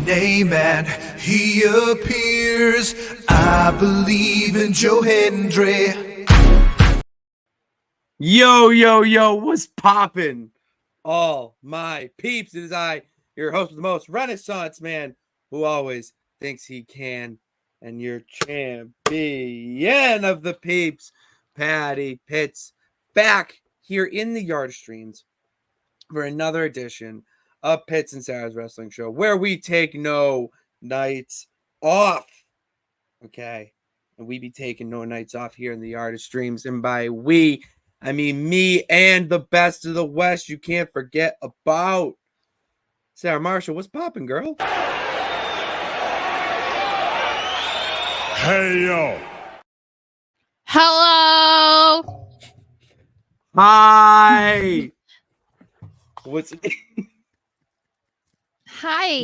name and he appears. I believe in Joe Hendry. Yo, what's poppin'? All my peeps, it is I, your host with the most, Renaissance man, who always thinks he can, and your champion of the peeps, Patty Pitts, back here in the Yard Streams for another edition of Pitts and Sara's Wrestling Show, where we take no nights off. Okay, and we be taking no nights off here in the Yard Streams, and by we, I mean me and the best of the West. You can't forget about Sarah Marshall. What's poppin', girl? Hey, yo. Hello. Hi. What's Hi.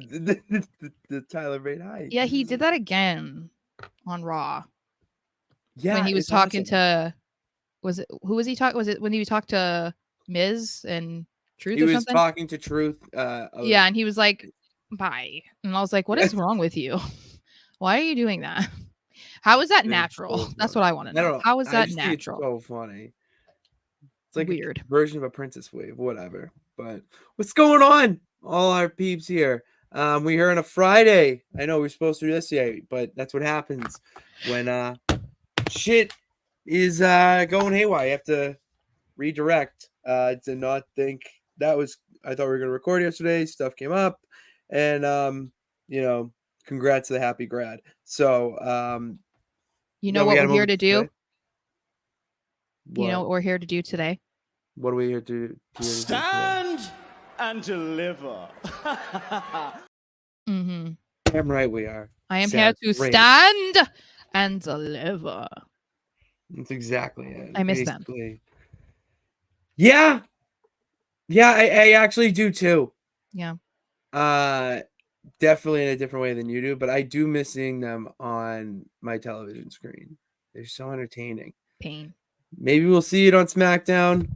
the Tyler Bate? Hi. Yeah, he did that again on Raw. Yeah, when he was it's talking awesome. to, was it who was he talking? Was it when he talked to Miz and Truth He or was something? talking to Truth. Yeah, and he was like, "Bye," and I was like, "What is wrong with you? Why are you doing that? How is that It's natural? so That's funny. what I want to I don't know. know. How is I that just think it's natural? so funny. It's like Weird a version of a Princess Wave, whatever. But what's going on? All our peeps here. We're here on a Friday. I know we're supposed to do this yet, but that's what happens when shit is going haywire. You have to redirect. Did not think that was. I thought we were gonna record yesterday. Stuff came up, and congrats to the happy grad. So You know we what had a we're here moment to do? today. You know what we're here to do today? What are we here to do? Stand and deliver. Mm-hmm. Damn right we are. I am Sarah, here to great. stand and deliver. That's exactly it. I miss them. Basically. Yeah. Yeah, I actually do too. Yeah. Definitely in a different way than you do, but I do miss seeing them on my television screen. They're so entertaining. Pain. Maybe we'll see it on SmackDown.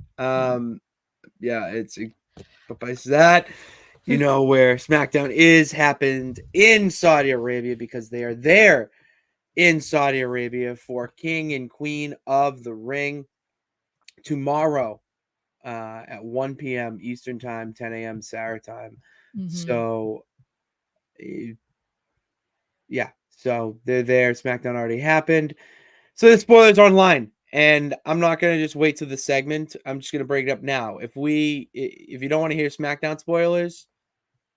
But by that, where SmackDown happened in Saudi Arabia because they are there in Saudi Arabia for King and Queen of the Ring tomorrow at 1 p.m. Eastern Time, 10 a.m. Sara time. Mhm. So, yeah. So they're there. SmackDown already happened. So the spoilers are online. And I'm not going to just wait till the segment. I'm just going to break it up now. If you don't want to hear SmackDown spoilers,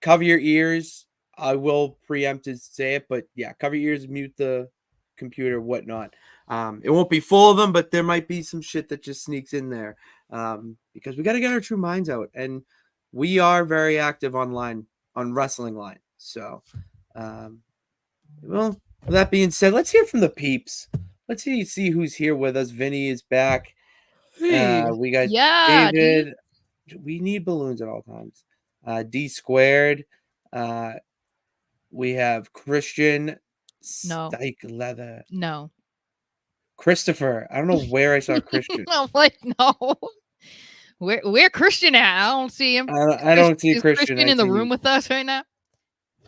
cover your ears. I will preempt to say it, but yeah, cover your ears, mute the computer, whatnot. It won't be full of them, but there might be some shit that just sneaks in there because we got to get our true minds out. And we are very active online on Wrestling Line. So, well, with that being said, let's hear from the peeps. Let's see who's here with us. Vinny is back. We got David. Dude. We need balloons at all times. D squared. We have Christian. Stike Leather. No. Christopher. I don't know where I saw Christian. I'm like, no. Where Christian at? I don't see him. I don't see Christian. Christian in the room with us right now?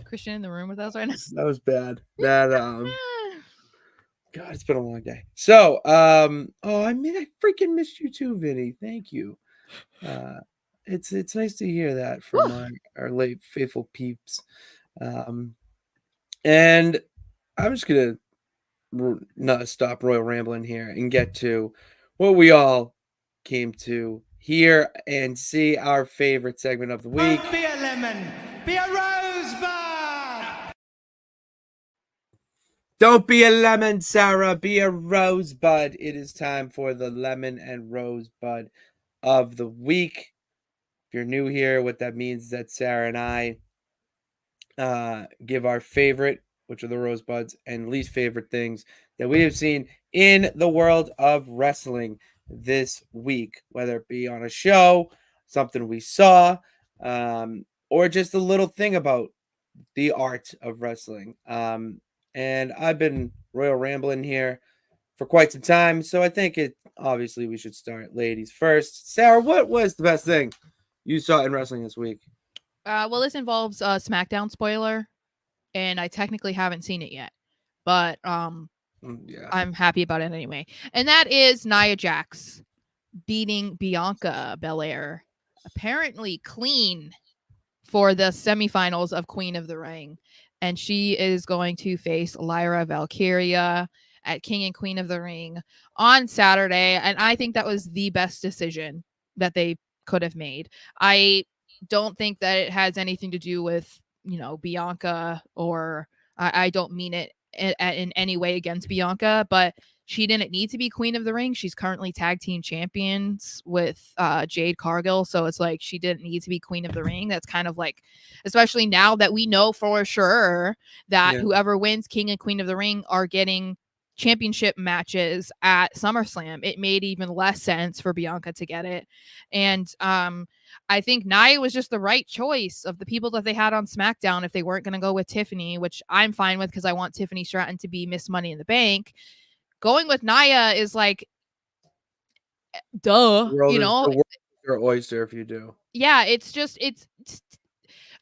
Christian in the room with us right now? That was bad. God, it's been a long day. So, I freaking missed you too, Vinny. Thank you. It's nice to hear that from our late faithful peeps. And I'm just gonna not stop royal rambling here and get to what we all came to hear and see, our favorite segment of the week. Don't be a lemon, be a rosebud. Don't be a lemon, Sara. Be a rosebud. It is time for the lemon and rosebud of the week. If you're new here, what that means is that Sara and I give our favorite, which are the rosebuds, and least favorite things that we have seen in the world of wrestling this week, whether it be on a show, something we saw, or just a little thing about the art of wrestling. And I've been royal rambling here for quite some time, so I think obviously we should start ladies first. Sara, what was the best thing you saw in wrestling this week? Well, this involves a SmackDown spoiler. and I technically haven't seen it yet, but Yeah. I'm happy about it anyway. And that is Nia Jax beating Bianca Belair, apparently clean, for the semifinals of Queen of the Ring. And she is going to face Lyra Valkyria at King and Queen of the Ring on Saturday. And I think that was the best decision that they could have made. I don't think that it has anything to do with, Bianca, or I don't mean it in any way against Bianca, but she didn't need to be Queen of the Ring. She's currently tag team champions with Jade Cargill. So it's like she didn't need to be Queen of the Ring. That's kind of like, especially now that we know for sure that whoever wins King and Queen of the Ring are getting championship matches at SummerSlam. It made even less sense for Bianca to get it. And I think Nia was just the right choice of the people that they had on SmackDown if they weren't going to go with Tiffany, which I'm fine with because I want Tiffany Stratton to be Miss Money in the Bank. Going with Nia is like, duh, The world is your oyster if you do. Yeah, it's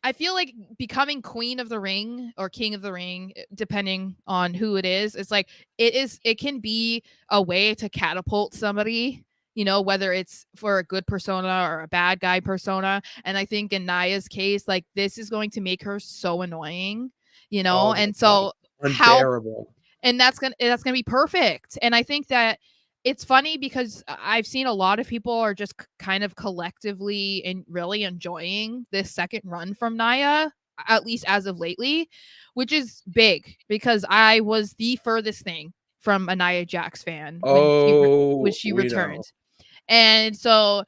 I feel like becoming Queen of the Ring or King of the Ring, depending on who it is, it's like it can be a way to catapult somebody, whether it's for a good persona or a bad guy persona. And I think in Nia's case, like, this is going to make her so annoying, and so unbearable. And that's gonna be perfect. And I think that it's funny because I've seen a lot of people are just kind of collectively and really enjoying this second run from Nia, at least as of lately, which is big because I was the furthest thing from a Nia Jax fan when she returned. And so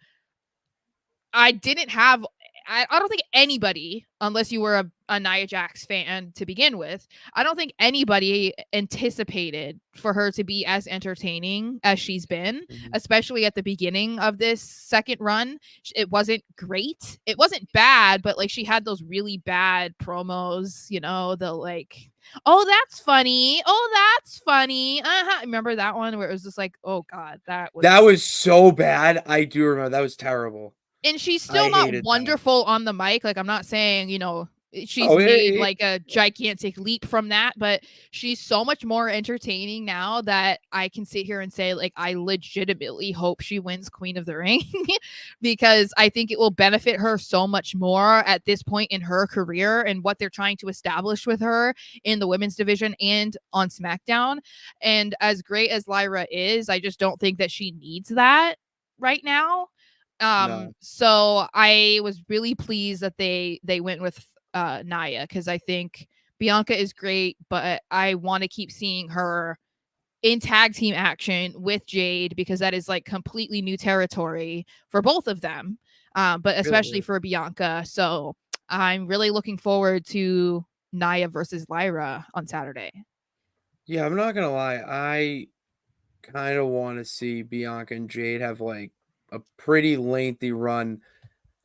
I didn't have, I don't think anybody, unless you were a Nia Jax fan to begin with, I don't think anybody anticipated for her to be as entertaining as she's been, especially at the beginning of this second run. It wasn't great. It wasn't bad, but like she had those really bad promos, the like, oh, that's funny. Oh, that's funny. Remember that one where it was just like, oh God, that was so bad. I do remember. That was terrible. And she's still not wonderful on the mic. Like, I'm not saying, she's made like a gigantic leap from that, but she's so much more entertaining now that I can sit here and say, like, I legitimately hope she wins Queen of the Ring because I think it will benefit her so much more at this point in her career and what they're trying to establish with her in the women's division and on SmackDown. And as great as Lyra is, I just don't think that she needs that right now. No. So I was really pleased that they went with Nia, because I think Bianca is great, but I want to keep seeing her in tag team action with Jade because that is like completely new territory for both of them, but especially for Bianca. So I'm really looking forward to Nia versus Lyra on Saturday. Yeah, I'm not gonna lie. I kind of want to see Bianca and Jade have like a pretty lengthy run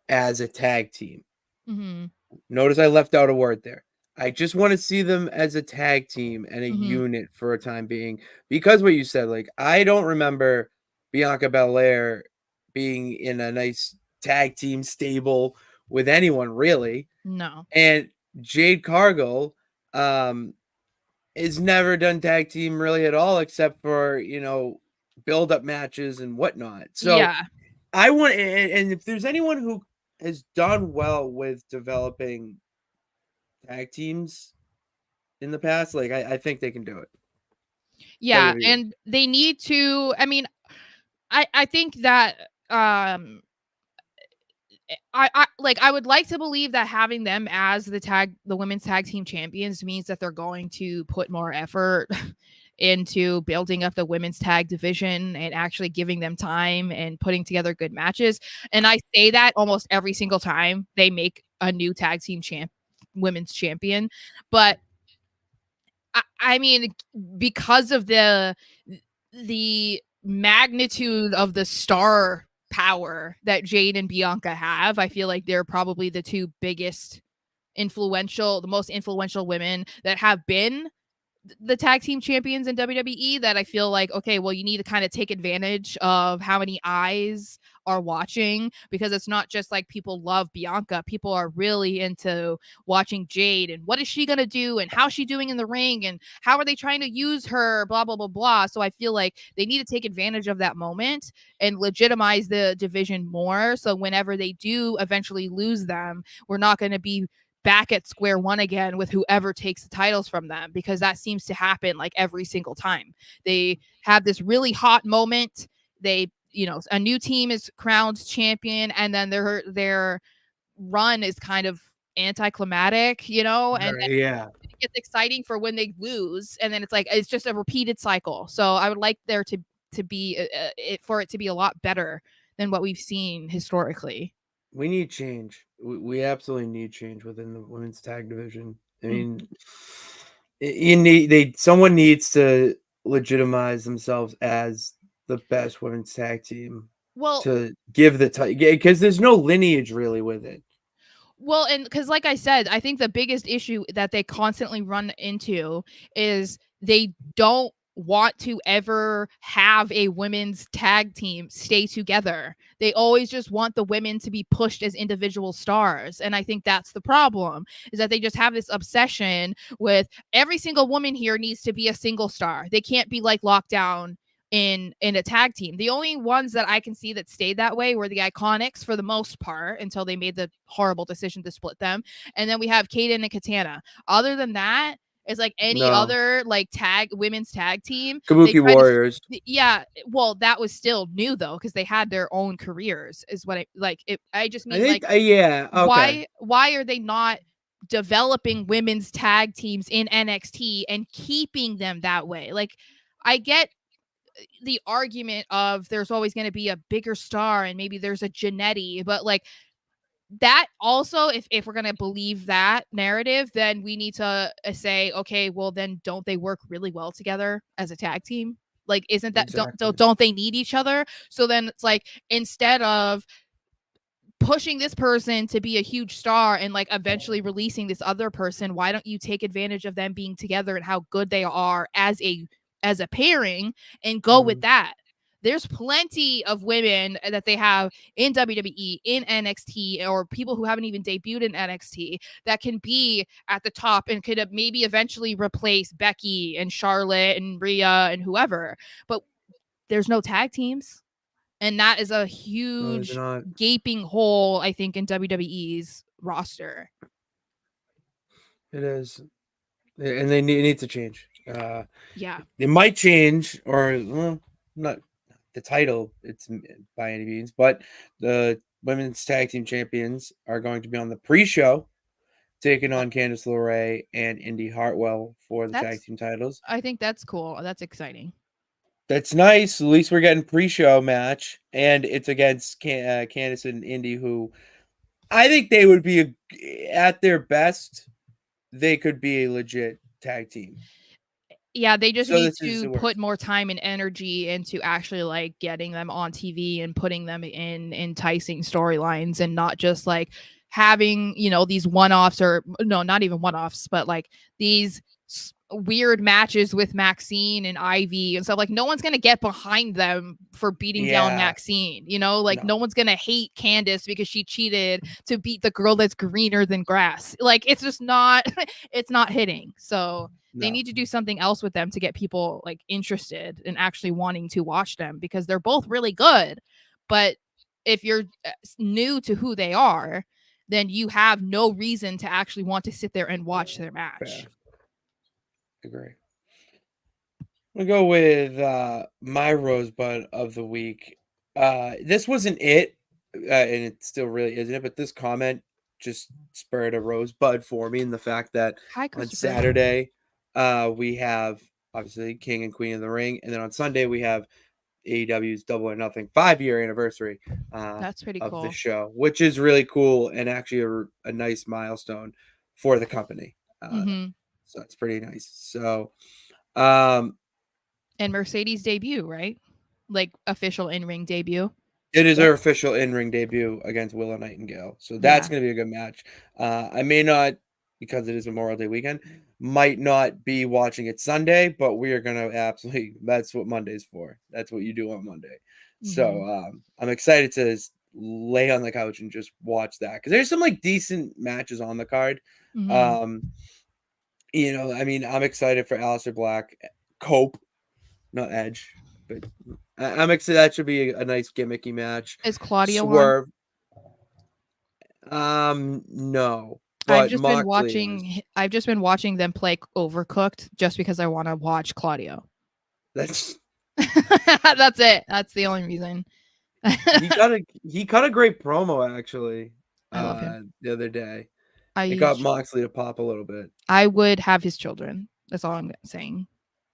as a tag team. Mm-hmm. Notice I left out a word there. I just want to see them as a tag team and a unit for a time being, because what you said, like, I don't remember Bianca Belair being in a nice tag team stable with anyone really. No. And Jade Cargill is never done tag team really at all, except for, build up matches and whatnot. So yeah. I want, and if there's anyone who has done well with developing tag teams in the past, like, I think they can do it. Yeah, WWE. and they need to, I mean, I think that I would like to believe that having them as the women's tag team champions means that they're going to put more effort into building up the women's tag division and actually giving them time and putting together good matches. And I say that almost every single time they make a new tag team women's champion. But I mean, because of the magnitude of the star power that Jade and Bianca have, I feel like they're probably the two biggest the most influential women that have been the tag team champions in WWE, that I feel like, okay, well, you need to kind of take advantage of how many eyes are watching, because it's not just like people love Bianca. People are really into watching Jade and what is she going to do and how's she doing in the ring and how are they trying to use her, blah, blah, blah, blah. So I feel like they need to take advantage of that moment and legitimize the division more. So whenever they do eventually lose them, we're not going to be back at square one again with whoever takes the titles from them, because that seems to happen like every single time. They have this really hot moment. They, a new team is crowned champion, and then their run is kind of anticlimactic, and Yeah. it gets exciting for when they lose, and then it's just a repeated cycle. So I would like there to be for it to be a lot better than what we've seen historically. We need change. We absolutely need change within the women's tag division. I mean, someone needs to legitimize themselves as the best women's tag team. Well, to give the title, because there's no lineage really with it. Well, and because like I said, I think the biggest issue that they constantly run into is they don't want to ever have a women's tag team stay together. They always just want the women to be pushed as individual stars. And I think that's the problem, is that they just have this obsession with every single woman here needs to be a single star. They can't be like Lockdown in a tag team. The only ones that I can see that stayed that way were the Iconics for the most part, until they made the horrible decision to split them. And then we have Kaden and Katana. Other than that, it's like any other like women's tag team. Kabuki Warriors. Well, that was still new though, because they had their own careers, is what I just mean. Okay. Why are they not developing women's tag teams in NXT and keeping them that way? Like, I get the argument of there's always going to be a bigger star and maybe there's a Janetti, but like that also, if we're going to believe that narrative, then we need to say, okay, well then don't they work really well together as a tag team? Like, isn't that Exactly. don't they need each other? So then it's like, instead of pushing this person to be a huge star and like eventually releasing this other person, why don't you take advantage of them being together and how good they are as a pairing and go with that? There's plenty of women that they have in WWE, in NXT, or people who haven't even debuted in NXT that can be at the top and could maybe eventually replace Becky and Charlotte and Rhea and whoever. But there's no tag teams. And that is a huge gaping hole, I think, in WWE's roster. It is. And they need to change. Yeah. They might change, or not the title, it's by any means, but the women's tag team champions are going to be on the pre-show, taking on Candice LeRae and Indy Hartwell for the tag team titles. I think that's cool. That's exciting. That's nice. At least we're getting pre-show match, and it's against Candice and Indy, who I think they would be at their best. They could be a legit tag team. Yeah, they just need to put more time and energy into actually like getting them on TV and putting them in enticing storylines, and not just like having, these one-offs, or no, not even one-offs, but like these weird matches with Maxine and Ivy and stuff. Like, no one's gonna get behind them for beating down Maxine, no one's gonna hate Candice because she cheated to beat the girl that's greener than grass. Like, it's just not it's not hitting. So they need to do something else with them to get people like interested in actually wanting to watch them, because they're both really good. But if you're new to who they are, then you have no reason to actually want to sit there and watch their match. Fair. Agree. We'll go with my rosebud of the week. This wasn't it, and it still really isn't it, but this comment just spurred a rosebud for me, in the fact that on Saturday we have obviously King and Queen of the Ring, and then on Sunday we have AEW's Double or Nothing 5-year anniversary that's pretty cool of the show, which is really cool and actually a nice milestone for the company. So it's pretty nice. So, and Mercedes debut, right? Like official in-ring debut. It is her official in-ring debut against Willow Nightingale. So that's going to be a good match. I may not because it is Memorial Day weekend, might not be watching it Sunday, but we are gonna absolutely. That's what Monday's for. That's what you do on Monday. So I'm excited to lay on the couch and just watch that because there's some like decent matches on the card. You know, I mean, I'm excited for Aleister Black, Cope, not Edge, but I'm excited. That should be a nice gimmicky match. Is Claudio Swerve. No, but Moxley I've just been watching them play Overcooked just because I want to watch Claudio. that's That's it. That's the only reason. he cut a great promo actually. I love him. The other day. It got Moxley to pop a little bit. I would have his children. That's all I'm saying.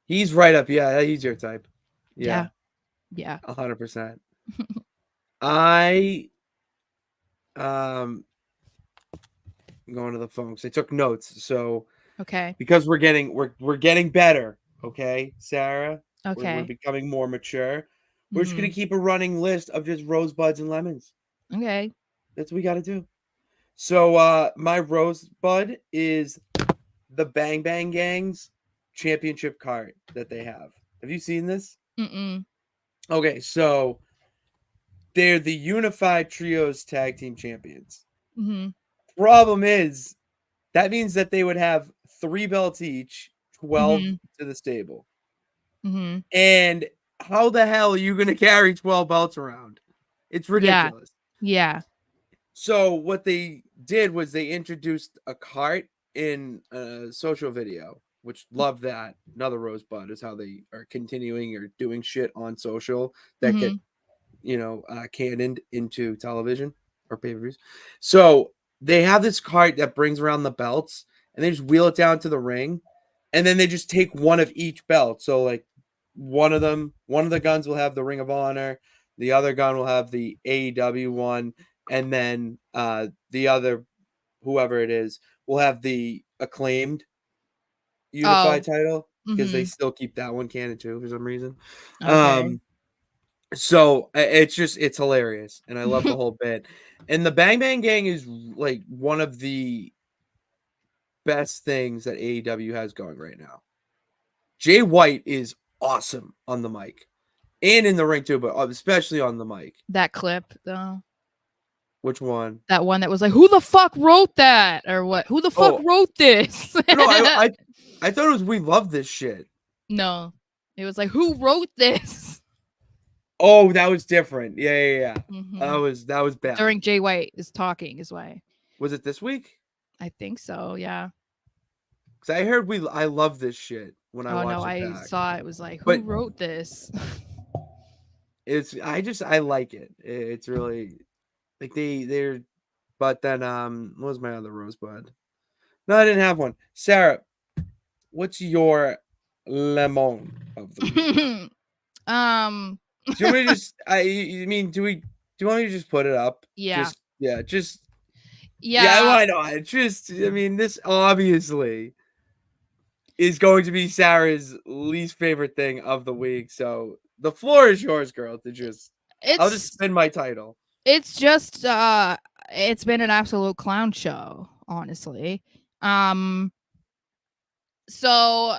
He's right up. Yeah, he's your type. Yeah. 100%. I I'm going to the phone because I took notes. So okay, because we're getting better. Okay, Sarah. Okay, we're becoming more mature. We're just gonna keep a running list of just rosebuds and lemons. Okay, that's what we got to do. So my rosebud is the Bang Bang Gang's championship card that they have. Have you seen this? Okay, so they're the Unified Trios Tag Team Champions. Problem is, that means that they would have 3 belts each, 12 to the stable. And how the hell are you going to carry 12 belts around? It's ridiculous. Yeah. So what they did was they introduced a cart in a social video, which love that. Another rosebud is how they are continuing or doing shit on social that get, cannoned into television or pay-per-views. So they have this cart that brings around the belts and they just wheel it down to the ring and then they just take one of each belt. So like one of the guns will have the Ring of Honor, the other gun will have the AEW one, and then the other, whoever it is, will have the Acclaimed Unified title because they still keep that one canon too for some reason. Okay. So it's hilarious and I love the whole bit. And the Bang Bang Gang is like one of the best things that AEW has going right now. Jay White is awesome on the mic and in the ring too, but especially on the mic. That clip though. Which one? That one that was like, who the fuck wrote that? Or what? Who the fuck wrote this? No, I thought it was we love this shit. No. It was like, who wrote this? Oh, that was different. Yeah. That was bad. During Jay White is talking is why. Was it this week? I think so, yeah. Because I heard I love this shit when I watched it back. I saw it was like, who wrote this? I like it. It's really like they're but then what was my other rosebud? No, I didn't have one. Sarah, what's your lemon of the week? Do you want me to just do you want me to just put it up? Yeah. Yeah, why not? This obviously is going to be Sarah's least favorite thing of the week. So the floor is yours, girl, I'll just spin my title. It's just it's been an absolute clown show, honestly. So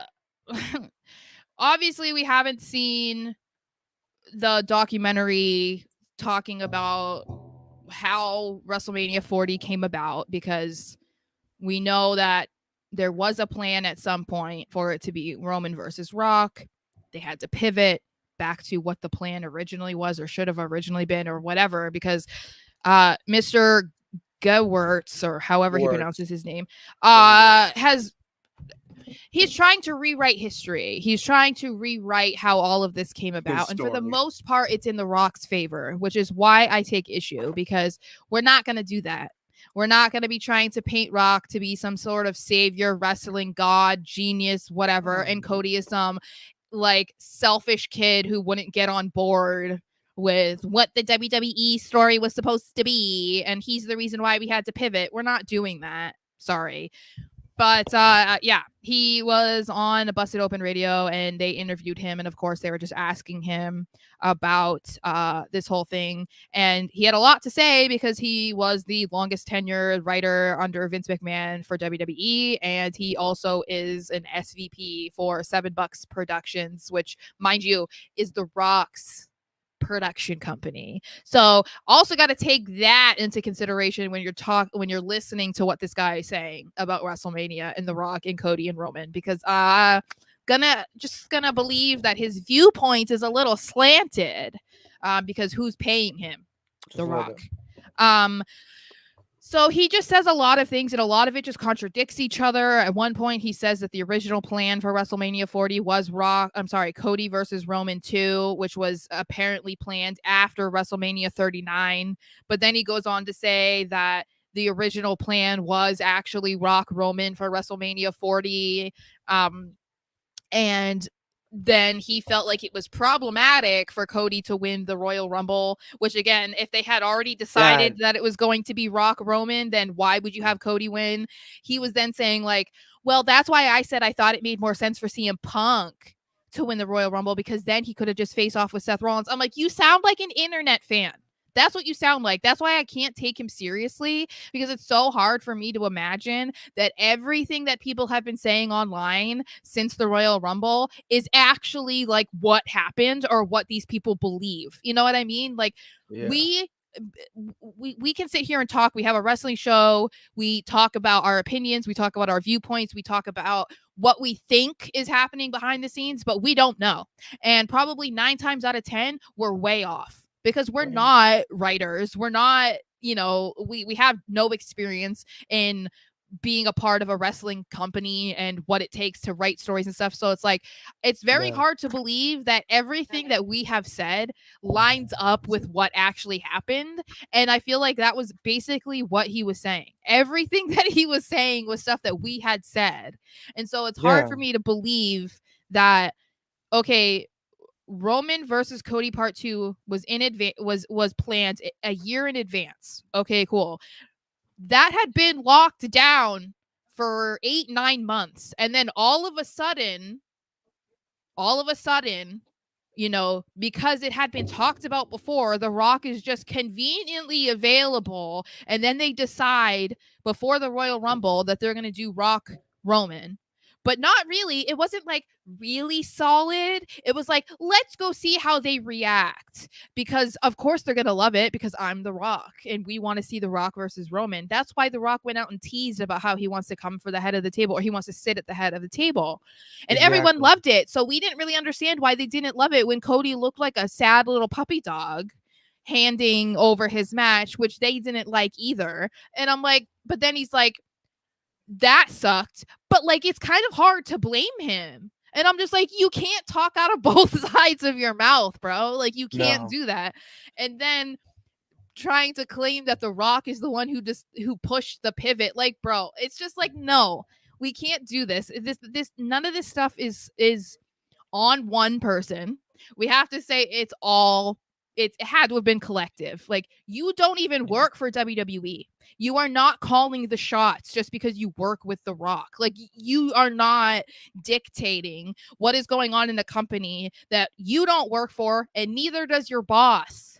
obviously we haven't seen the documentary talking about how WrestleMania 40 came about because we know that there was a plan at some point for it to be Roman versus Rock. They had to pivot back to what the plan originally was or should have originally been or whatever because Mr. Gewirtz or however he pronounces his name he's trying to rewrite history. He's trying to rewrite how all of this came about. And for the most part, it's in The Rock's favor, which is why I take issue because we're not going to do that. We're not going to be trying to paint Rock to be some sort of savior, wrestling god, genius, whatever. And Cody is some like selfish kid who wouldn't get on board with what the WWE story was supposed to be. And he's the reason why we had to pivot. We're not doing that. Sorry. But yeah, he was on a Busted Open Radio and they interviewed him. And of course, they were just asking him about this whole thing. And he had a lot to say because he was the longest tenured writer under Vince McMahon for WWE. And he also is an SVP for $7 Productions, which, mind you, is The Rock's production company. So also got to take that into consideration when you're listening to what this guy is saying about WrestleMania and The Rock and Cody and Roman, because gonna believe that his viewpoint is a little slanted because who's paying him? The Rock. So he just says a lot of things, and a lot of it just contradicts each other. At one point, he says that the original plan for WrestleMania 40 was Cody versus Roman 2, which was apparently planned after WrestleMania 39. But then he goes on to say that the original plan was actually Rock Roman for WrestleMania 40. And then he felt like it was problematic for Cody to win the Royal Rumble, which again, if they had already decided that it was going to be Rock Roman, then why would you have Cody win? He was then saying like, well, that's why I said I thought it made more sense for CM Punk to win the Royal Rumble, because then he could have just faced off with Seth Rollins. I'm like, you sound like an internet fan. That's what you sound like. That's why I can't take him seriously, because it's so hard for me to imagine that everything that people have been saying online since the Royal Rumble is actually like what happened or what these people believe. You know what I mean? Like we can sit here and talk. We have a wrestling show. We talk about our opinions. We talk about our viewpoints. We talk about what we think is happening behind the scenes, but we don't know. And probably 9 times out of 10, we're way off. Because we're not writers. We're not, we have no experience in being a part of a wrestling company and what it takes to write stories and stuff. So it's like, it's very hard to believe that everything that we have said lines up with what actually happened. And I feel like that was basically what he was saying. Everything that he was saying was stuff that we had said. And so it's hard for me to believe that, okay, Roman versus Cody Part 2 was in advance, was planned a year in advance. Okay, cool. That had been locked down for 8-9 months, and then all of a sudden, because it had been talked about before, The Rock is just conveniently available, and then they decide before the Royal Rumble that they're going to do Rock Roman. But not really. It wasn't like really solid. It was like, let's go see how they react. Because of course they're going to love it, because I'm The Rock and we want to see The Rock versus Roman. That's why The Rock went out and teased about how he wants to come for the head of the table, or he wants to sit at the head of the table. And everyone loved it. So we didn't really understand why they didn't love it when Cody looked like a sad little puppy dog handing over his match, which they didn't like either. And I'm like, but then he's like, that sucked, but like it's kind of hard to blame him. And I'm just like, you can't talk out of both sides of your mouth, bro. Like you can't do that. And then trying to claim that The Rock is the one who pushed the pivot, like, bro, it's just like, no, we can't do this. This none of this stuff is on one person. We have to say it had to have been collective. Like, you don't even work for WWE. You are not calling the shots just because you work with The Rock. Like, you are not dictating what is going on in the company that you don't work for, and neither does your boss.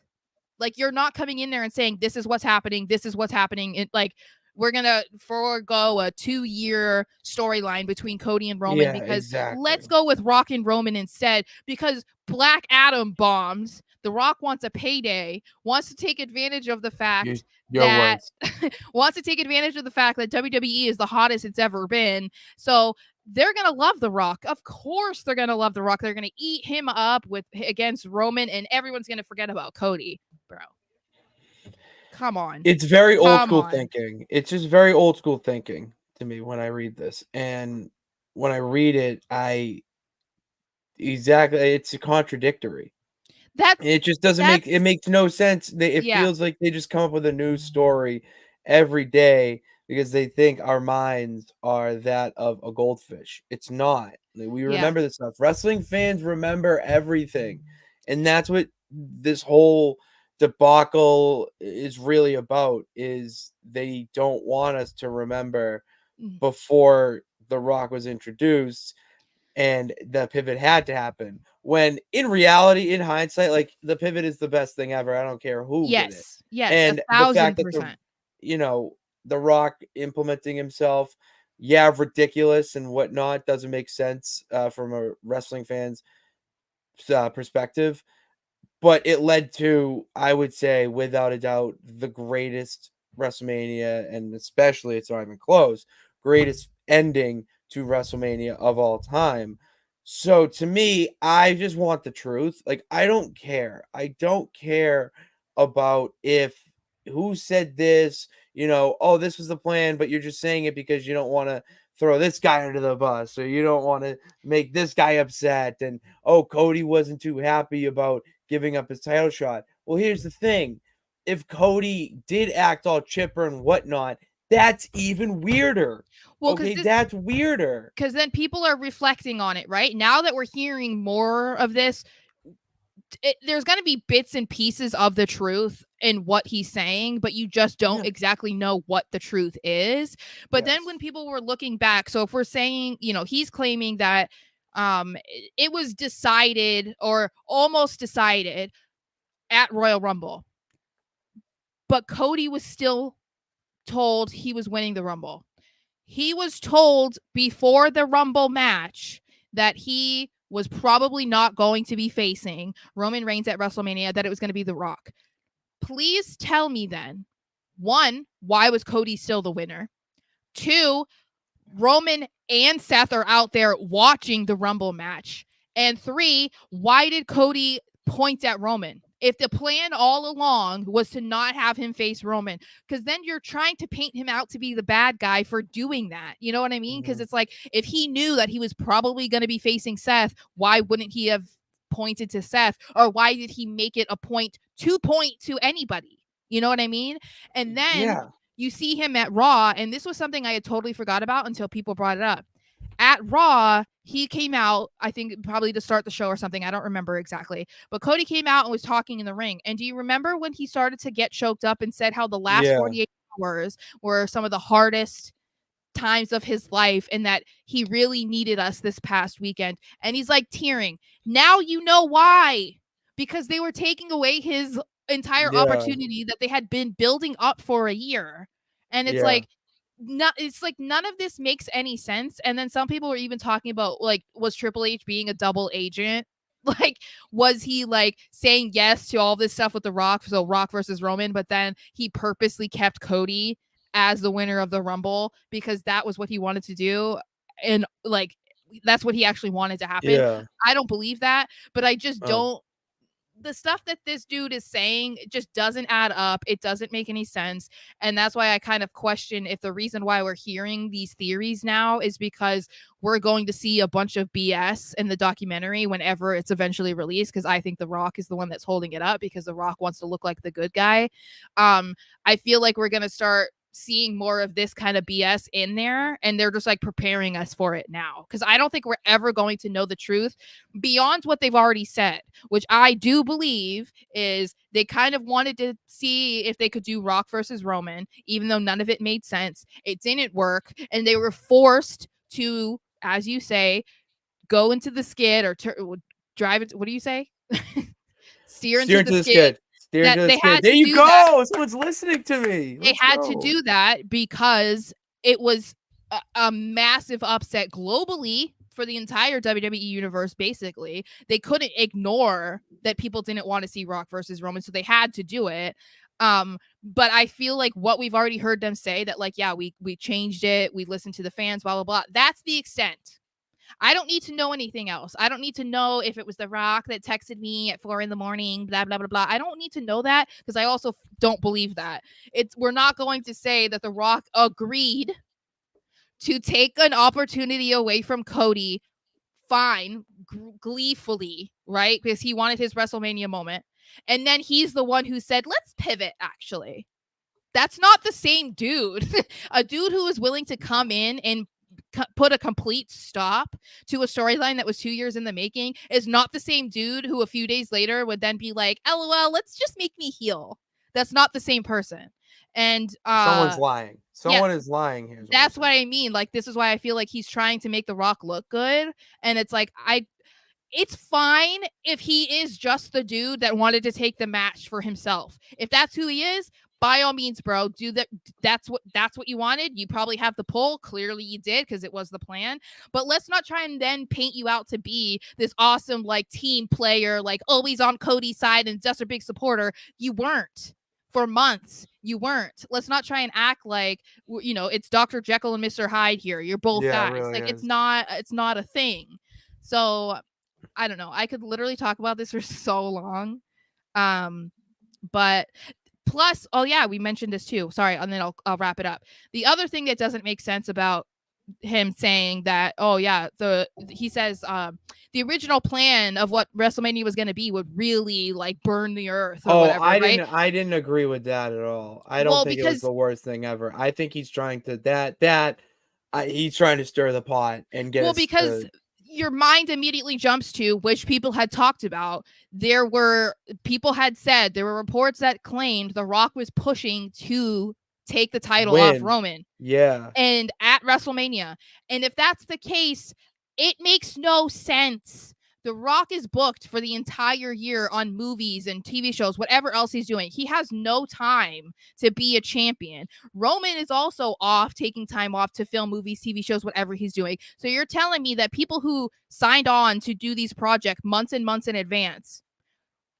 Like, you're not coming in there and saying, this is what's happening. This is what's happening. It, like, we're going to forego a 2-year storyline between Cody and Roman because let's go with Rock and Roman instead, because Black Adam bombs. The Rock wants a payday, wants to take advantage of the fact that WWE is the hottest it's ever been. So they're going to love The Rock. Of course they're going to love The Rock. They're going to eat him up against Roman, and everyone's going to forget about Cody, bro. Come on. It's very old school thinking. It's just very old school thinking to me when I read this. And when I read it, it's contradictory. It just doesn't it makes no sense. It feels like they just come up with a new story every day because they think our minds are that of a goldfish. It's not. We remember this stuff. Wrestling fans remember everything. And that's what this whole debacle is really about, is they don't want us to remember before The Rock was introduced, and the pivot had to happen. When in reality, in hindsight, like the pivot is the best thing ever. I don't care who did it. Yes, And the fact that 1,000%. The Rock implementing himself, ridiculous and whatnot, doesn't make sense from a wrestling fan's perspective. But it led to, I would say, without a doubt, the greatest WrestleMania, and especially, it's not even close, greatest ending to WrestleMania of all time. So to me, I just want the truth. Like, I don't care. I don't care about who said this, oh, this was the plan, but you're just saying it because you don't want to throw this guy under the bus, or you don't want to make this guy upset. And, oh, Cody wasn't too happy about giving up his title shot. Well, here's the thing. If Cody did act all chipper and whatnot, that's even weirder. Well, okay, that's weirder. Because then people are reflecting on it, right? Now that we're hearing more of this, there's going to be bits and pieces of the truth in what he's saying, but you just don't exactly know what the truth is. But then when people were looking back, so if we're saying, he's claiming that it was decided or almost decided at Royal Rumble, but Cody was still told he was winning the Rumble. He was told before the Rumble match that he was probably not going to be facing Roman Reigns at WrestleMania, that it was going to be The Rock. Please tell me then, 1, why was Cody still the winner? 2, Roman and Seth are out there watching the Rumble match. And 3, why did Cody point at Roman? If the plan all along was to not have him face Roman, because then you're trying to paint him out to be the bad guy for doing that. You know what I mean? Because it's like, if he knew that he was probably going to be facing Seth, why wouldn't he have pointed to Seth? Or why did he make it a point to anybody? You know what I mean? And then you see him at Raw, and this was something I had totally forgot about until people brought it up. At Raw, he came out, I think probably to start the show or something. I don't remember exactly. But Cody came out and was talking in the ring. And do you remember when he started to get choked up and said how the last 48 hours were some of the hardest times of his life, and that he really needed us this past weekend? And he's like tearing. Now you know why. Because they were taking away his entire opportunity that they had been building up for a year. And it's like, none of this makes any sense. And then some people were even talking about, like, was Triple H being a double agent? Like, was he like saying yes to all this stuff with The Rock, so Rock versus Roman, but then he purposely kept Cody as the winner of the Rumble because that was what he wanted to do, and like that's what he actually wanted to happen? I don't believe that, but I just don't. The stuff that this dude is saying, it just doesn't add up. It doesn't make any sense. And that's why I kind of question if the reason why we're hearing these theories now is because we're going to see a bunch of BS in the documentary whenever it's eventually released. Because I think The Rock is the one that's holding it up because The Rock wants to look like the good guy. I feel like we're going to start seeing more of this kind of BS in there, and they're just like preparing us for it now, because I don't think we're ever going to know the truth beyond what they've already said, which I do believe is they kind of wanted to see if they could do Rock versus Roman, even though none of it made sense. It didn't work, and they were forced to, as you say, go into the skid or drive it. What do you say? Steer into the skid. There you go. Someone's listening to me. They had to do that because it was a massive upset globally for the entire WWE universe. Basically, they couldn't ignore that people didn't want to see Rock versus Roman, so they had to do it. But I feel like what we've already heard them say, that like, we changed it, we listened to the fans, blah blah blah. That's the extent. I don't need to know anything else. I don't need to know if it was The Rock that texted me at 4 a.m, blah, blah, blah, blah. I don't need to know that, because I also don't believe that. We're not going to say that The Rock agreed to take an opportunity away from Cody, fine, gleefully, right? Because he wanted his WrestleMania moment. And then he's the one who said, let's pivot, actually. That's not the same dude. A dude who is willing to come in and put a complete stop to a storyline that was 2 years in the making is not the same dude who a few days later would then be like, LOL, let's just make me heel. That's not the same person. And someone's lying. Someone is lying here. That's what I mean. Like, this is why I feel like he's trying to make The Rock look good. And it's like, it's fine if he is just the dude that wanted to take the match for himself. If that's who he is, by all means, bro, do that. That's what you wanted. You probably have the pull. Clearly you did, because it was the plan. But let's not try and then paint you out to be this awesome, like, team player, like always on Cody's side and just a big supporter. You weren't. For months, you weren't. Let's not try and act like, it's Dr. Jekyll and Mr. Hyde here. You're both guys. Really like, is. it's not a thing. So I don't know. I could literally talk about this for so long. But plus, we mentioned this too. Sorry, and then I'll wrap it up. The other thing that doesn't make sense about him saying that, he says the original plan of what WrestleMania was going to be would really like burn the earth or whatever. I didn't agree with that at all. I don't think it was the worst thing ever. I think he's trying to he's trying to stir the pot and get because your mind immediately jumps to, which people had talked about. People had said, there were reports that claimed The Rock was pushing to take the title off Roman. Yeah. And at WrestleMania. And if that's the case, it makes no sense. The Rock is booked for the entire year on movies and TV shows, whatever else he's doing. He has no time to be a champion. Roman is also taking time off to film movies, TV shows, whatever he's doing. So you're telling me that people who signed on to do these projects months and months in advance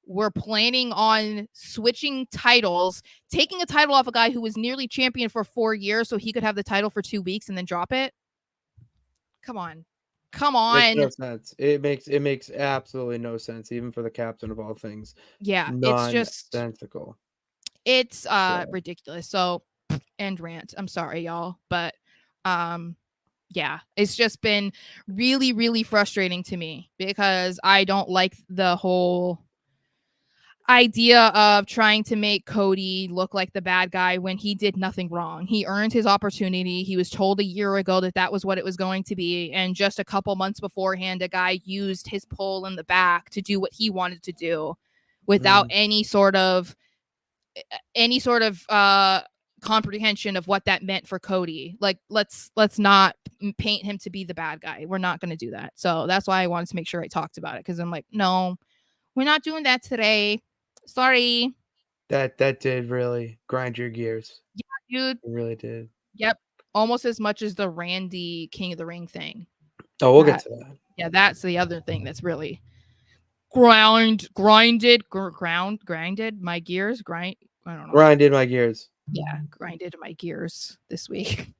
were planning on switching titles, taking a title off a guy who was nearly champion for 4 years so he could have the title for 2 weeks and then drop it? Come on. Makes no sense. It makes absolutely no sense, even for the captain of all things. Yeah, it's just nonsensical. It's ridiculous. So, end rant. I'm sorry, y'all, but it's just been really, really frustrating to me because I don't like the whole idea of trying to make Cody look like the bad guy when he did nothing wrong. He earned his opportunity. He was told a year ago that was what it was going to be. And just a couple months beforehand, a guy used his pull in the back to do what he wanted to do without any sort of comprehension of what that meant for Cody. Like, let's not paint him to be the bad guy. We're not going to do that. So that's why I wanted to make sure I talked about it, because I'm like, no, we're not doing that today. Sorry. That did really grind your gears. Yeah, dude. It really did. Yep. Almost as much as the Randy King of the Ring thing. Oh, we'll get to that. Yeah, that's the other thing that's really grinded my gears. I don't know. Grinded my gears. Yeah, grinded my gears this week.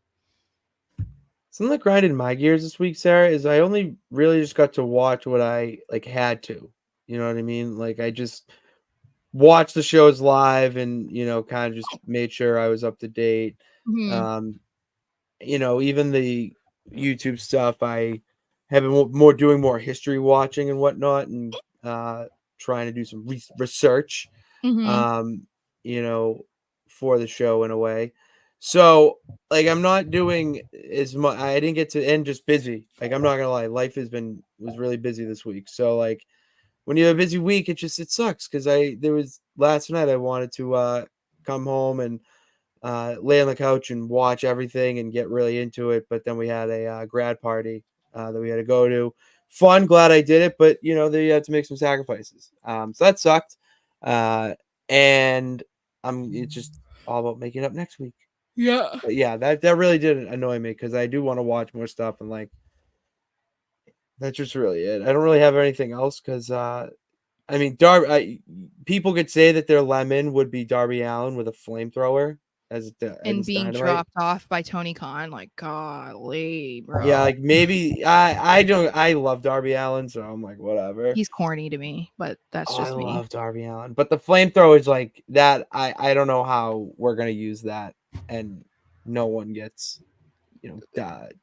Something that grinded my gears this week, Sarah, is I only really just got to watch what I had to. You know what I mean? Like, I just watched the shows live and, kind of just made sure I was up to date. Mm-hmm. Even the YouTube stuff, I have been doing more history watching and whatnot, and trying to do some research, for the show in a way. So, like, I'm not doing as much. I didn't get to end, just busy. Like, I'm not gonna lie, life was really busy this week. So, like, when you have a busy week, it sucks, because last night I wanted to come home and lay on the couch and watch everything and get really into it, but then we had a grad party that we had to go to. Fun, glad I did it, but they had to make some sacrifices. So that sucked, and it's just all about making it up next week. Yeah, but yeah, that really did annoy me, because I do want to watch more stuff, and like, that's just really it. I don't really have anything else, because people could say that their lemon would be Darby Allin with a flamethrower and being dynamite. Dropped off by Tony Khan. Like, golly, bro. Yeah, like, maybe I love Darby Allin, so I'm like, whatever. He's corny to me, but that's just me. I love Darby Allin, but the flamethrower is like that. I don't know how we're gonna use that and no one gets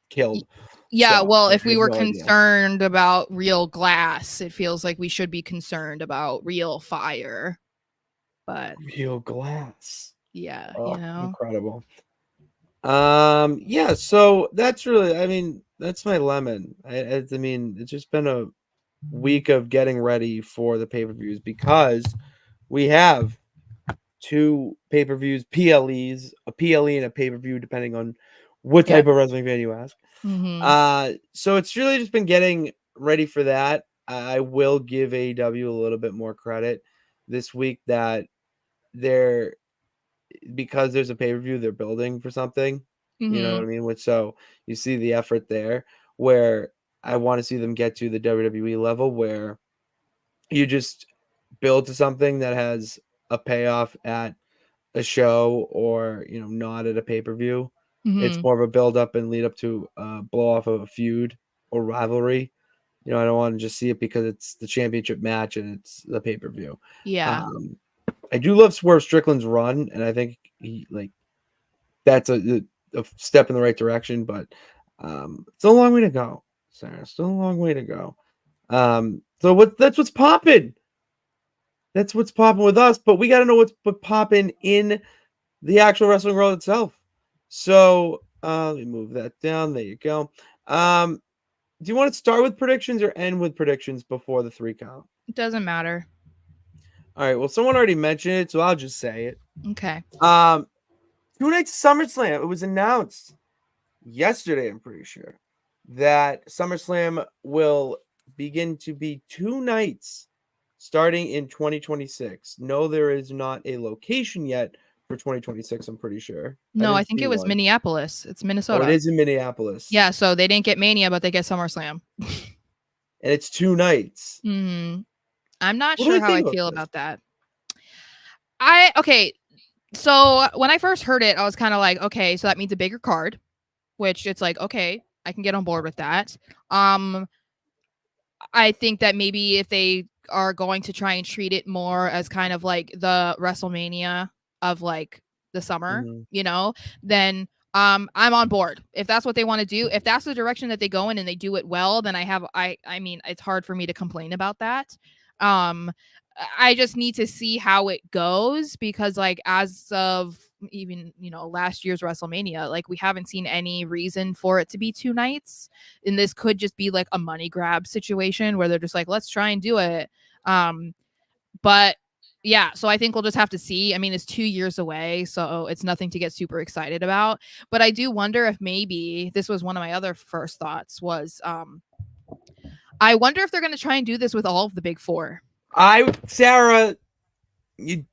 killed. Yeah, so, well, if we were concerned about real glass, it feels like we should be concerned about real fire. But real glass. Yeah, incredible. Yeah, so that's really, that's my lemon. It's just been a week of getting ready for the pay-per-views, because we have 2 pay-per-views, PLEs, a PLE and a pay-per-view, depending on what type of wrestling fan you ask. So it's really just been getting ready for that. I will give AEW a little bit more credit this week that because there's a pay-per-view, they're building for something. You know what I mean? So you see the effort there, where I want to see them get to the WWE level where you just build to something that has a payoff at a show or, not at a pay-per-view. It's more of a build up and lead up to blow off of a feud or rivalry. I don't want to just see it because it's the championship match and it's the pay-per-view. Yeah. I do love Swerve Strickland's run, and I think that's a step in the right direction, but it's a long way to go, Sarah. Still a long way to go. That's what's popping. That's what's popping with us, but we got to know what's popping in the actual wrestling world itself. So let me move that down. There you go. Do you want to start with predictions or end with predictions before the 3 count? It doesn't matter. All right. Well, someone already mentioned it, so I'll just say it. Okay. 2 nights SummerSlam. It was announced yesterday, I'm pretty sure, that SummerSlam will begin to be 2 nights starting in 2026. No, there is not a location yet for 2026, I'm pretty sure. No, I think it was Minneapolis. It's Minnesota. Oh, it is in Minneapolis. Yeah, so they didn't get Mania, but they get SummerSlam. And it's 2 nights. I'm not sure how I feel about that. So when I first heard it, I was kind of like, okay, so that means a bigger card, which it's like, okay, I can get on board with that. I think that maybe if they are going to try and treat it more as kind of like the WrestleMania of like the summer, then I'm on board. If that's what they want to do, if that's the direction that they go in and they do it well, then I mean, it's hard for me to complain about that. I just need to see how it goes because like as of even last year's WrestleMania, like we haven't seen any reason for it to be 2 nights, and this could just be like a money grab situation where they're just like, let's try and do it. But yeah, so I think we'll just have to see. I mean, it's 2 years away, so it's nothing to get super excited about, but I do wonder if maybe this was one of my other first thoughts was I wonder if they're going to try and do this with all of the big 4. Sarah, that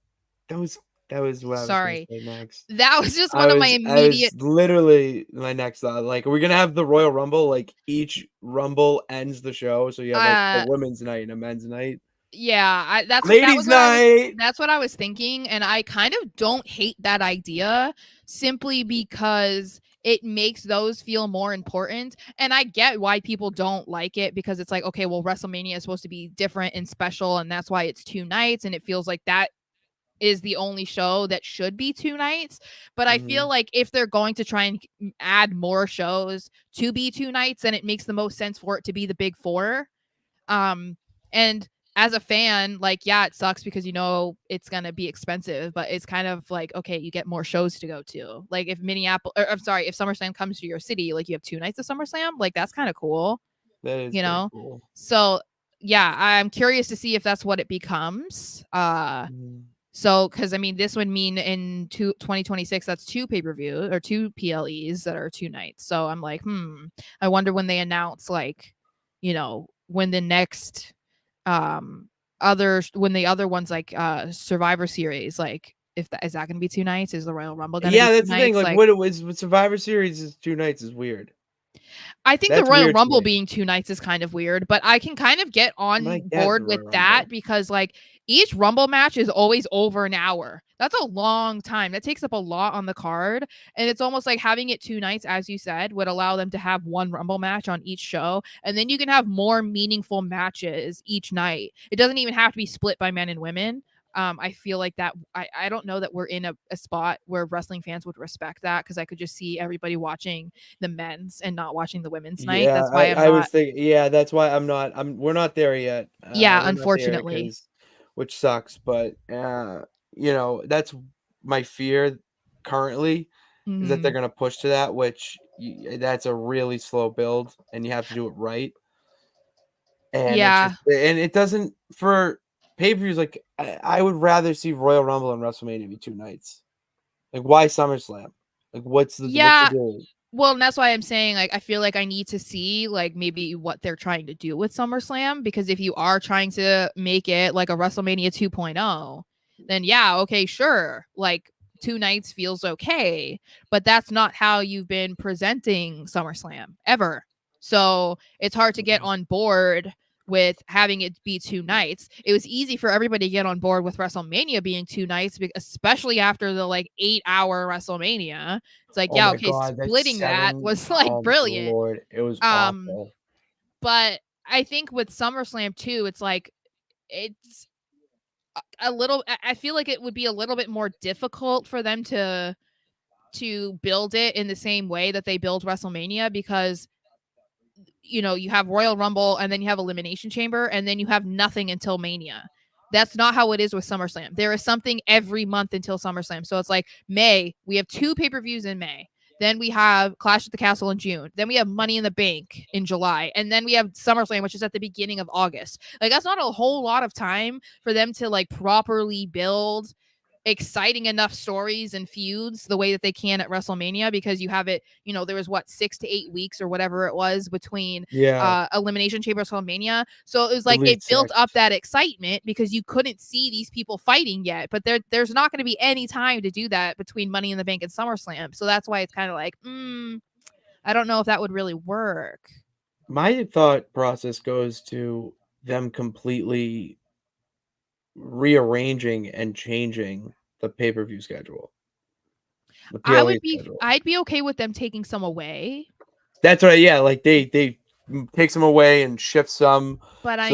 was what I was going to say next. That was just one of my immediate. Literally my next thought. Like, are we gonna have the Royal Rumble? Like, each Rumble ends the show, so you have like a women's night and a men's night. Yeah, that's ladies' night. That's what I was thinking, and I kind of don't hate that idea simply because it makes those feel more important. And I get why people don't like it because it's like, okay, well, WrestleMania is supposed to be different and special, and that's why it's 2 nights, and it feels like that is the only show that should be 2 nights. But I feel like if they're going to try and add more shows to be 2 nights, then it makes the most sense for it to be the big 4. And as a fan, like, yeah, it sucks because it's gonna be expensive, but it's kind of like, okay, you get more shows to go to. Like if if SummerSlam comes to your city, like you have 2 nights of SummerSlam, like that's kind of cool. That is cool. So yeah, I'm curious to see if that's what it becomes. So, because I mean, this would mean in 2026, that's 2 pay-per-view or 2 PLEs that are 2 nights. So I'm like, I wonder when they announce, like, when the next when the other ones like Survivor Series, like is that going to be 2 nights? Is the Royal Rumble going to be 2 that's the nights? thing. Like what it was with Survivor Series is 2 nights is weird. I think the Royal Rumble being 2 nights is kind of weird, but I can kind of get on board with that because like each Rumble match is always over an hour. That's a long time. That takes up a lot on the card. And it's almost like having it 2 nights, as you said, would allow them to have 1 Rumble match on each show. And then you can have more meaningful matches each night. It doesn't even have to be split by men and women. I feel like that I don't know that we're in a spot where wrestling fans would respect that because I could just see everybody watching the men's and not watching the women's night. Yeah, that's why I was thinking. Yeah, that's why we're not there yet. Yeah, unfortunately, which sucks. But that's my fear currently is that they're gonna push to that, which that's a really slow build, and you have to do it right. And and it doesn't for pay-per-views, like I would rather see Royal Rumble and WrestleMania be 2 nights. Like, why SummerSlam? Like, what's the deal? Well, and that's why I'm saying, like, I feel like I need to see, like, maybe what they're trying to do with SummerSlam, because if you are trying to make it like a WrestleMania 2.0, then yeah, okay, sure, like 2 nights feels okay, but that's not how you've been presenting SummerSlam ever. So it's hard to get on board with having it be 2 nights. It was easy for everybody to get on board with WrestleMania being 2 nights, especially after the like 8-hour WrestleMania. It's like, yeah, okay, splitting that was like brilliant. Lord, it was awful. But I think with SummerSlam too, it's like it's a little. I feel like it would be a little bit more difficult for them to build it in the same way that they build WrestleMania, because you have Royal Rumble and then you have Elimination Chamber and then you have nothing until Mania. That's not how it is with SummerSlam. There is something every month until SummerSlam. So it's like May, we have 2 pay-per-views in May. Then we have Clash at the Castle in June. Then we have Money in the Bank in July. And then we have SummerSlam, which is at the beginning of August. Like, that's not a whole lot of time for them to like properly build exciting enough stories and feuds the way that they can at WrestleMania, because you have it, there was 6 to 8 weeks or whatever it was between Elimination Chamber WrestleMania. So it was like it built up that excitement because you couldn't see these people fighting yet, but there's not going to be any time to do that between Money in the Bank and SummerSlam. So that's why it's kind of like, I don't know if that would really work. My thought process goes to them completely rearranging and changing the pay-per-view schedule. I'd be okay with them taking some away. That's right. Yeah, like they take some away and shift some, but I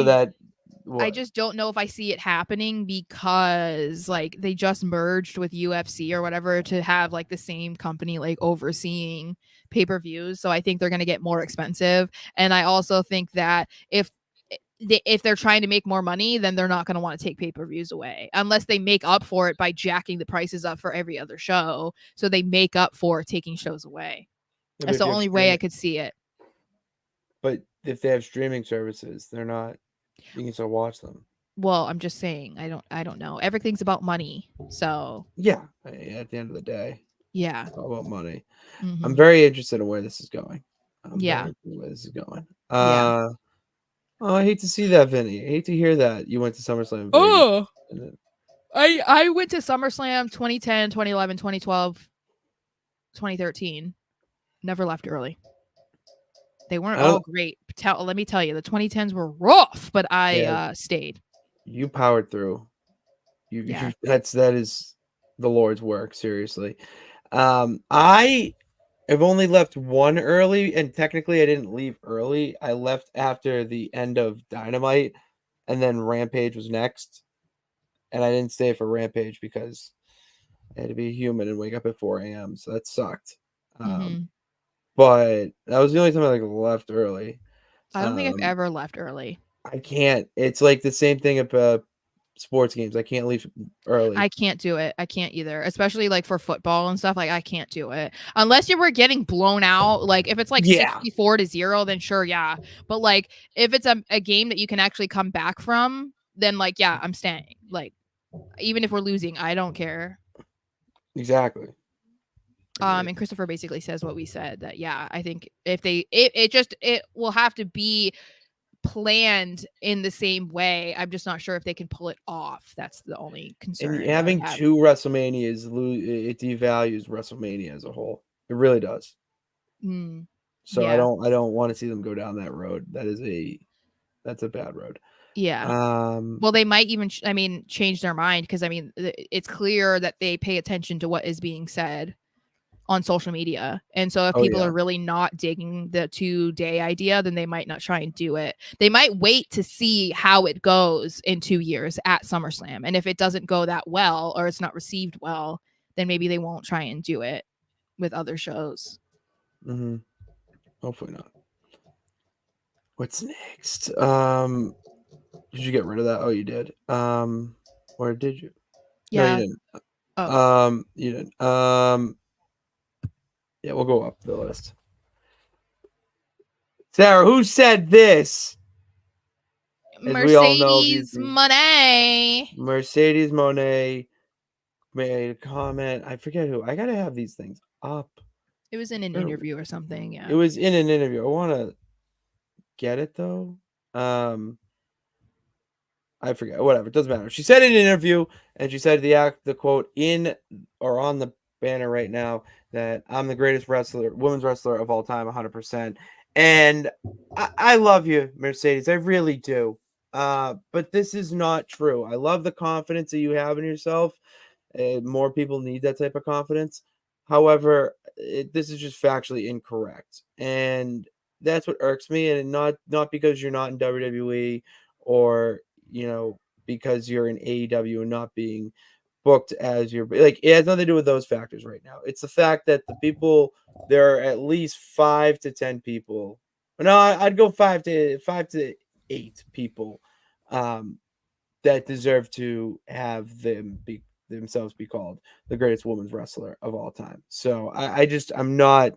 just don't know if I see it happening, because like they just merged with UFC or whatever to have like the same company like overseeing pay-per-views. So I think they're going to get more expensive. And I also think that if they're trying to make more money, then they're not going to want to take pay-per-views away unless they make up for it by jacking the prices up for every other show. So they make up for taking shows away. That's the only way I could see it. But if they have streaming services, they're not. You can still watch them. Well, I'm just saying, I don't know. Everything's about money. So yeah, at the end of the day, it's all about money. Mm-hmm. I'm very interested in where this is going. Oh, I hate to see that, Vinny. I hate to hear that you went to SummerSlam. Oh, I went to SummerSlam 2010, 2011, 2012, 2013. Never left early. They weren't all great. Let me tell you, the 2010s were rough, but I stayed. You powered through. That is the Lord's work. Seriously. I've only left one early, and technically I didn't leave early. I left after the end of Dynamite, and then Rampage was next. And I didn't stay for Rampage because I had to be a human and wake up at 4 a.m. So that sucked. But that was the only time I left early. I don't think I've ever left early. I can't. It's like the same thing about sports games. I can't leave early. I can't do it. I can't either, especially like for football and stuff. Like, I can't do it unless you were getting blown out. Like, if it's like 64-0, then sure, yeah. But like, if it's a game that you can actually come back from, then like, yeah, I'm staying. Like, even if we're losing, I don't care. Exactly. And Christopher basically says what we said, that I think if it will have to be planned in the same way. I'm just not sure if they can pull it off. That's the only concern. And having 2 WrestleManias, it devalues WrestleMania as a whole. It really does. So I don't want to see them go down that road. That's a bad road. Yeah. Well, they might even change their mind, because it's clear that they pay attention to what is being said on social media. And so if people are really not digging the 2-day idea, then they might not try and do it. They might wait to see how it goes in 2 years at SummerSlam. And if it doesn't go that well, or it's not received well, then maybe they won't try and do it with other shows. Mm-hmm. Hopefully not. What's next? Did you get rid of that? Oh, you did. Or did you? Yeah. No, you didn't. You didn't. Yeah, we'll go up the list. Sarah, who said this? as we all know, Mercedes Monet made a comment. I forget who. I gotta have these things up. It was in an interview or something. Yeah. It was in an interview. I want to get it though. I forget. Whatever. It doesn't matter. She said in an interview, and she said the quote in or on the banner right now that I'm the greatest women's wrestler of all time, 100%. And I love you, Mercedes. I really do. But this is not true. I love the confidence that you have in yourself. More people need that type of confidence. However, this is just factually incorrect, and that's what irks me. And not because you're not in WWE or because you're in AEW and not being booked as your it has nothing to do with those factors right now. It's the fact that there are at least 5 to 10 people. No, I'd go 5 to 8 people that deserve to have themselves be called the greatest women's wrestler of all time. So I'm not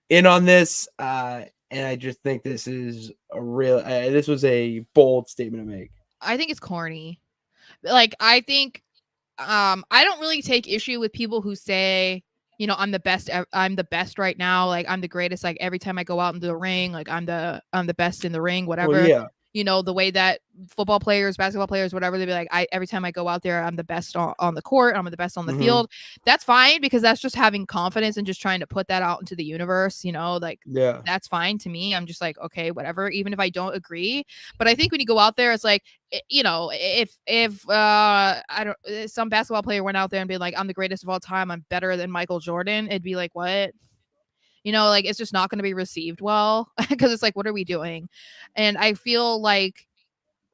in on this, and I just think this is this was a bold statement to make. I think it's corny. Like, I think I don't really take issue with people who say, I'm the best right now, like I'm the greatest, like every time I go out into the ring, like I'm the best in the ring, whatever. Well, yeah. The way that football players, basketball players, whatever, they'd be like, every time I go out there, I'm the best on the court, I'm the best on the field. That's fine, because that's just having confidence and just trying to put that out into the universe, that's fine to me. I'm just like, okay, whatever, even if I don't agree. But I think when you go out there, it's like, if some basketball player went out there and be like, I'm the greatest of all time, I'm better than Michael Jordan, it'd be like, what? It's just not going to be received well, because it's like, what are we doing? And I feel like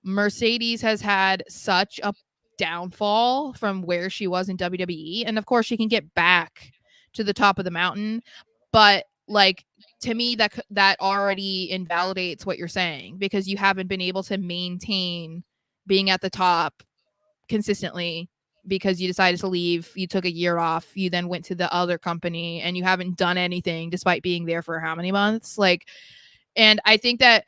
Mercedes has had such a downfall from where she was in WWE. And of course, she can get back to the top of the mountain. But to me, that already invalidates what you're saying, because you haven't been able to maintain being at the top consistently, because you decided to leave, you took a year off, you then went to the other company, and you haven't done anything despite being there for how many months? And I think that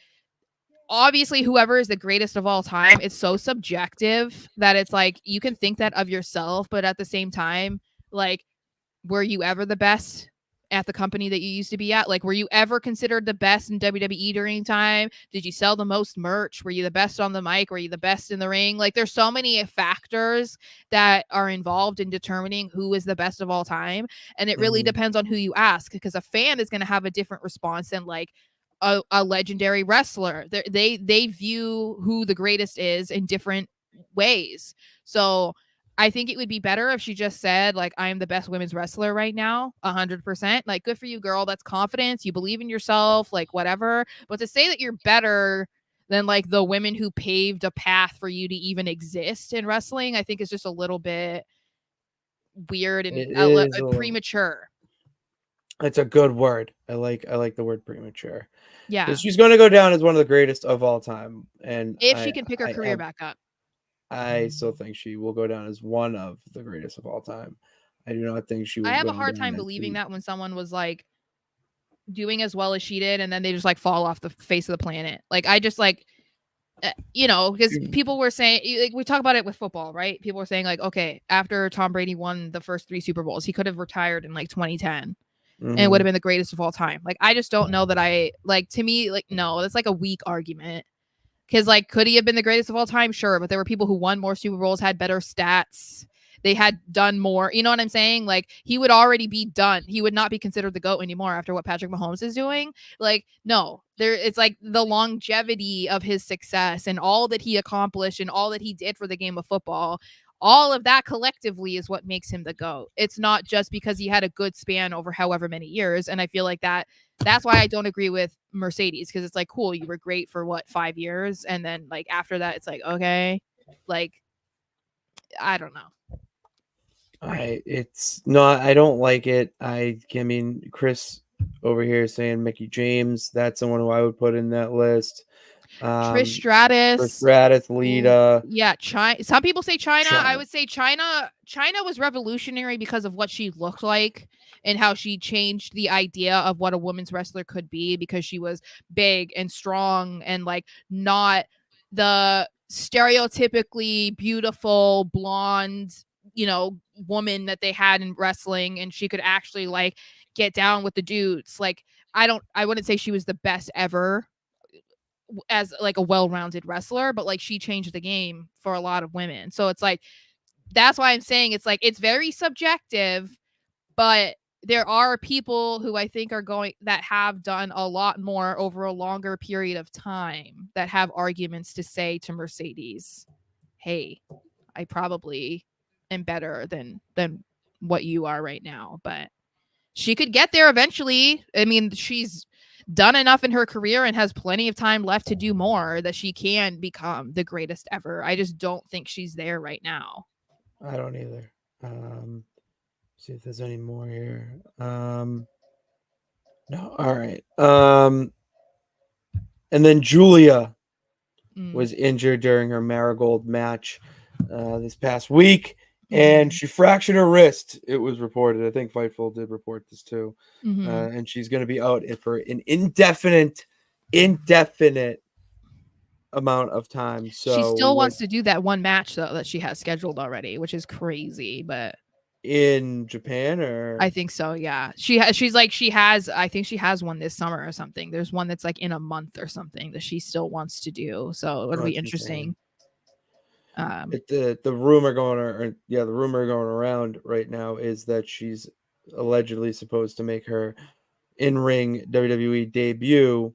obviously whoever is the greatest of all time, it's so subjective that it's like, you can think that of yourself, but at the same time, were you ever the best at the company that you used to be at? Were you ever considered the best in WWE during time? Did you sell the most merch? Were you the best on the mic? Were you the best in the ring? There's so many factors that are involved in determining who is the best of all time. And it really depends on who you ask, because a fan is going to have a different response than a legendary wrestler. They view who the greatest is in different ways. So I think it would be better if she just said, I am the best women's wrestler right now, 100%. Good for you, girl. That's confidence. You believe in yourself, whatever. But to say that you're better than the women who paved a path for you to even exist in wrestling, I think is just a little bit weird and premature. It's a good word. I like the word premature. Yeah. Because she's going to go down as one of the greatest of all time. And if she can pick her career back up. I still think she will go down as one of the greatest of all time. I do not think she will. I have a hard time believing that when someone was doing as well as she did, and then they just fall off the face of the planet. I just because people were saying, we talk about it with football, right? People were saying okay, after Tom Brady won the first 3 Super Bowls, he could have retired in 2010. And it would have been the greatest of all time. I just don't know that to me, no, that's a weak argument. Because could he have been the greatest of all time? Sure. But there were people who won more Super Bowls, had better stats. They had done more. You know what I'm saying? He would already be done. He would not be considered the GOAT anymore after what Patrick Mahomes is doing. No, it's the longevity of his success and all that he accomplished and all that he did for the game of football. All of that collectively is what makes him the GOAT. It's not just because he had a good span over however many years. And I feel that's why I don't agree with Mercedes, because it's cool, you were great for 5 years, and then after that it's okay, I don't know. It's not, I don't like it. I mean, Chris over here is saying Mickie James. That's someone who I would put in that list. Trish Stratus, Lita. Yeah, China. Some people say China. I would say China was revolutionary because of what she looked like and how she changed the idea of what a women's wrestler could be, because she was big and strong and not the stereotypically beautiful blonde, woman that they had in wrestling, and she could actually like get down with the dudes. Like I wouldn't say she was the best ever as like a well-rounded wrestler, but like she changed the game for a lot of women. So it's like, that's why I'm saying it's like, it's very subjective, but there are people who I think that have done a lot more over a longer period of time that have arguments to say to Mercedes, hey, I probably am better than what you are right now, but she could get there eventually. I mean, she's done enough in her career and has plenty of time left to do more that she can become the greatest ever. I just don't think she's there right now. I don't either. See if there's any more here. No. All right. And then Julia was injured during her Marigold match this past week, and she fractured her wrist. It was reported. I think Fightful did report this too. And she's going to be out for an indefinite amount of time. So she still wants to do that one match though that she has scheduled already, which is crazy. But in Japan, or I think so, yeah. I think she has one this summer or something. There's one that's like in a month or something that she still wants to do. So it'll be interesting. The rumor going around right now is that she's allegedly supposed to make her in-ring WWE debut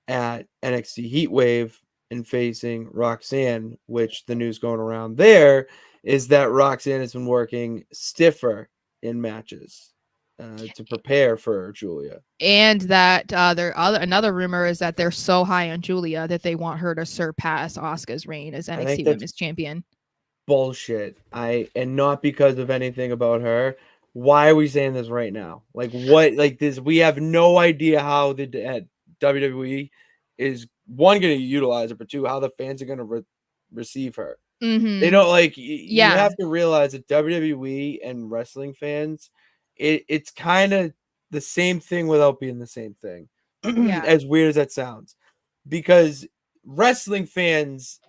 at NXT Heatwave and facing Roxanne, which the news going around there is that Roxanne has been working stiffer in matches to prepare for Julia. And that another rumor is that they're so high on Julia that they want her to surpass Asuka's reign as NXT Women's Champion. Bullshit. And not because of anything about her. Why are we saying this right now? Like what? Like this? We have no idea how the WWE is one going to utilize her, but two, how the fans are going to receive her. They don't like. You have to realize that WWE and wrestling fans, it's kind of the same thing without being the same thing. As weird as that sounds, because wrestling fans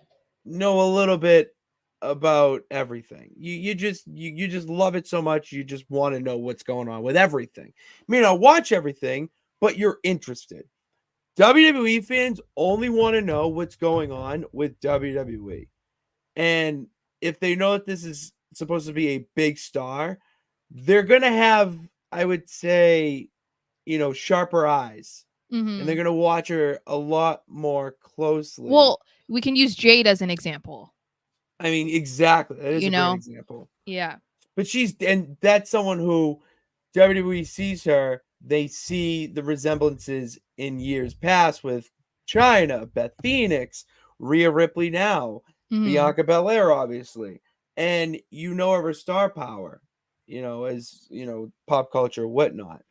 know a little bit about everything. You just love it so much, you just want to know what's going on with everything. I mean, I watch everything, but you're interested. WWE fans only want to know what's going on with WWE. And if they know that this is supposed to be a big star, they're going to have, I would say, sharper eyes. And they're going to watch her a lot more closely. Well, we can use Jade as an example. I mean, exactly. That is a great example. Yeah. But that's someone who WWE sees her. They see the resemblances in years past with Chyna, Beth Phoenix, Rhea Ripley now, Bianca Belair, obviously. And of her star power, as, pop culture, whatnot.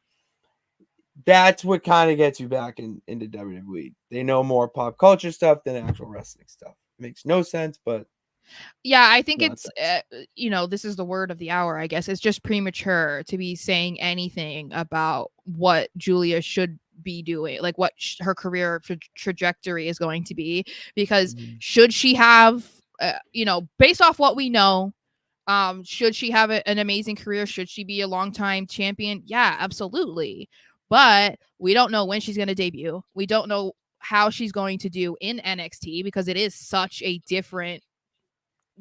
That's what kind of gets you back into WWE. They know more pop culture stuff than actual wrestling stuff. It makes no sense, but yeah, I think it's, this is the word of the hour, I guess. It's just premature to be saying anything about what Julia should be doing, like what her career trajectory is going to be, because should she have, based off what we know, should she have an amazing career? Should she be a longtime champion? Yeah, absolutely. But we don't know when she's going to debut. We don't know how she's going to do in NXT because it is such a different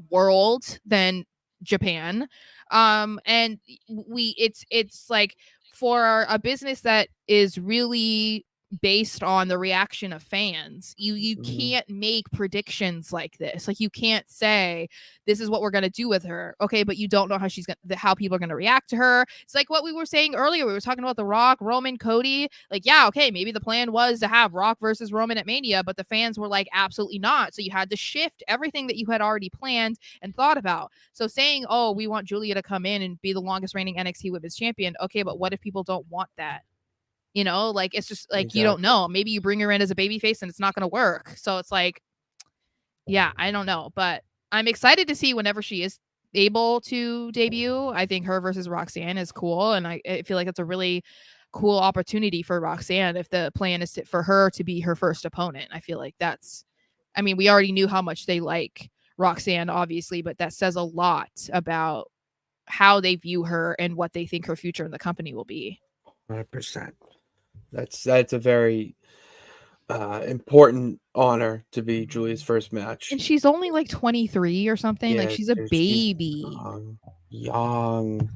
world than Japan. And it's like, for a business that is really based on the reaction of fans, you can't make predictions like this. Like, you can't say this is what we're going to do with her. Okay, but you don't know how people are going to react to her. It's like what we were saying earlier. We were talking about The Rock, Roman, Cody. Like, yeah, okay, maybe the plan was to have Rock versus Roman at Mania, but the fans were like, absolutely not. So you had to shift everything that you had already planned and thought about. So saying, oh, we want Julia to come in and be the longest reigning NXT Women's Champion. Okay, but what if people don't want that? Like, it's just like, exactly. You don't know. Maybe you bring her in as a babyface and it's not going to work. So it's like, yeah, I don't know. But I'm excited to see whenever she is able to debut. I think her versus Roxanne is cool. And I feel like it's a really cool opportunity for Roxanne if the plan is for her to be her first opponent. I feel like that's I mean, we already knew how much they like Roxanne, obviously, but that says a lot about how they view her and what they think her future in the company will be. 100%. That's a very important honor to be Julia's first match. And she's only like 23 or something. Yeah, like she's a baby. She's young.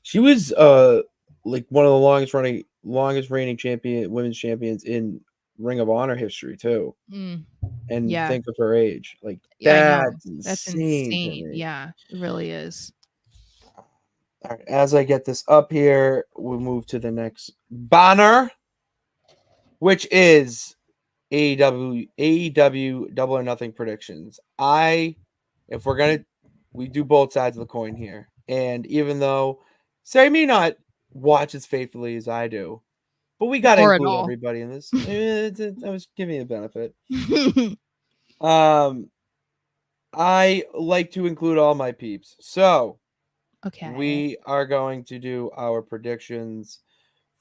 She was like one of the longest reigning women's champions in Ring of Honor history too. And think of her age. Like that's insane. Yeah, it really is. All right, as I get this up here, we'll move to the next banner, which is AEW Double or Nothing predictions. We do both sides of the coin here. And even though Sarah may not watch as faithfully as I do, but we got to include everybody in this. I was giving you a benefit. I like to include all my peeps. So okay, we are going to do our predictions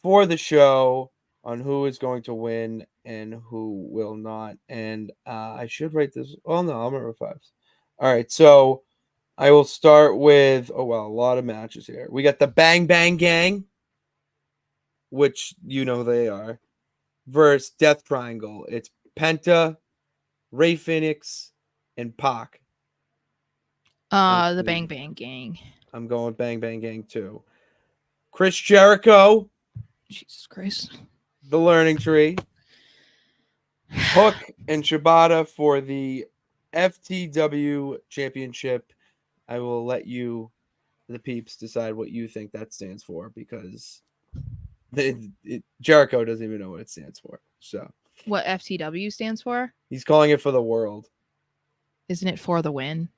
for the show on who is going to win and who will not. And I should write this. Oh, no, I'm number 5. All right, so I will start with, a lot of matches here. We got the Bang Bang Gang, which you know they are, versus Death Triangle. It's Penta, Ray Phoenix, and Pac. The Bang Bang Gang. I'm going Bang Bang Gang too. Chris Jericho. Jesus Christ. The Learning Tree. Hook and Shibata for the FTW Championship. I will let you, the peeps, decide what you think that stands for, because Jericho doesn't even know what it stands for. So what FTW stands for? He's calling it for the world. Isn't it for the win?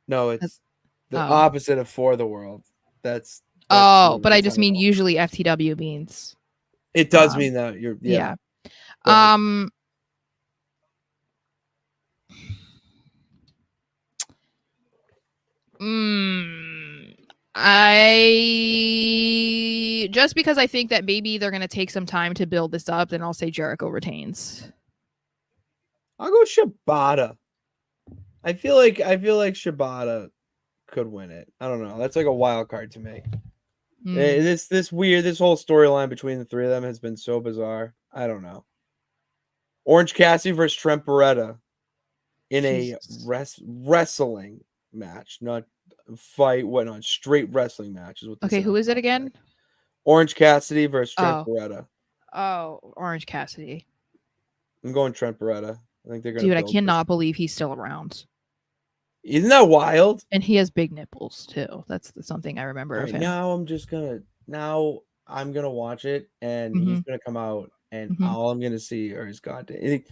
No, it's the opposite of for the world. That's but I just mean usually FTW means. It does mean that you're yeah. I just because I think that maybe they're gonna take some time to build this up, then I'll say Jericho retains. I'll go Shibata. I feel like Shibata could win it. I don't know. That's like a wild card to me. This whole storyline between the three of them has been so bizarre. I don't know. Orange Cassidy versus Trent Beretta in a wrestling match, not fight. Not straight wrestling match is what. Okay, who is it again? Like. Orange Cassidy versus Trent Beretta. Oh, Orange Cassidy. I'm going Trent Beretta. I think they're gonna. Dude, I cannot believe he's still around. Isn't that wild? And he has big nipples too. That's something I remember of him. Now I'm gonna watch it, and he's gonna come out, and all I'm gonna see are his goddamn.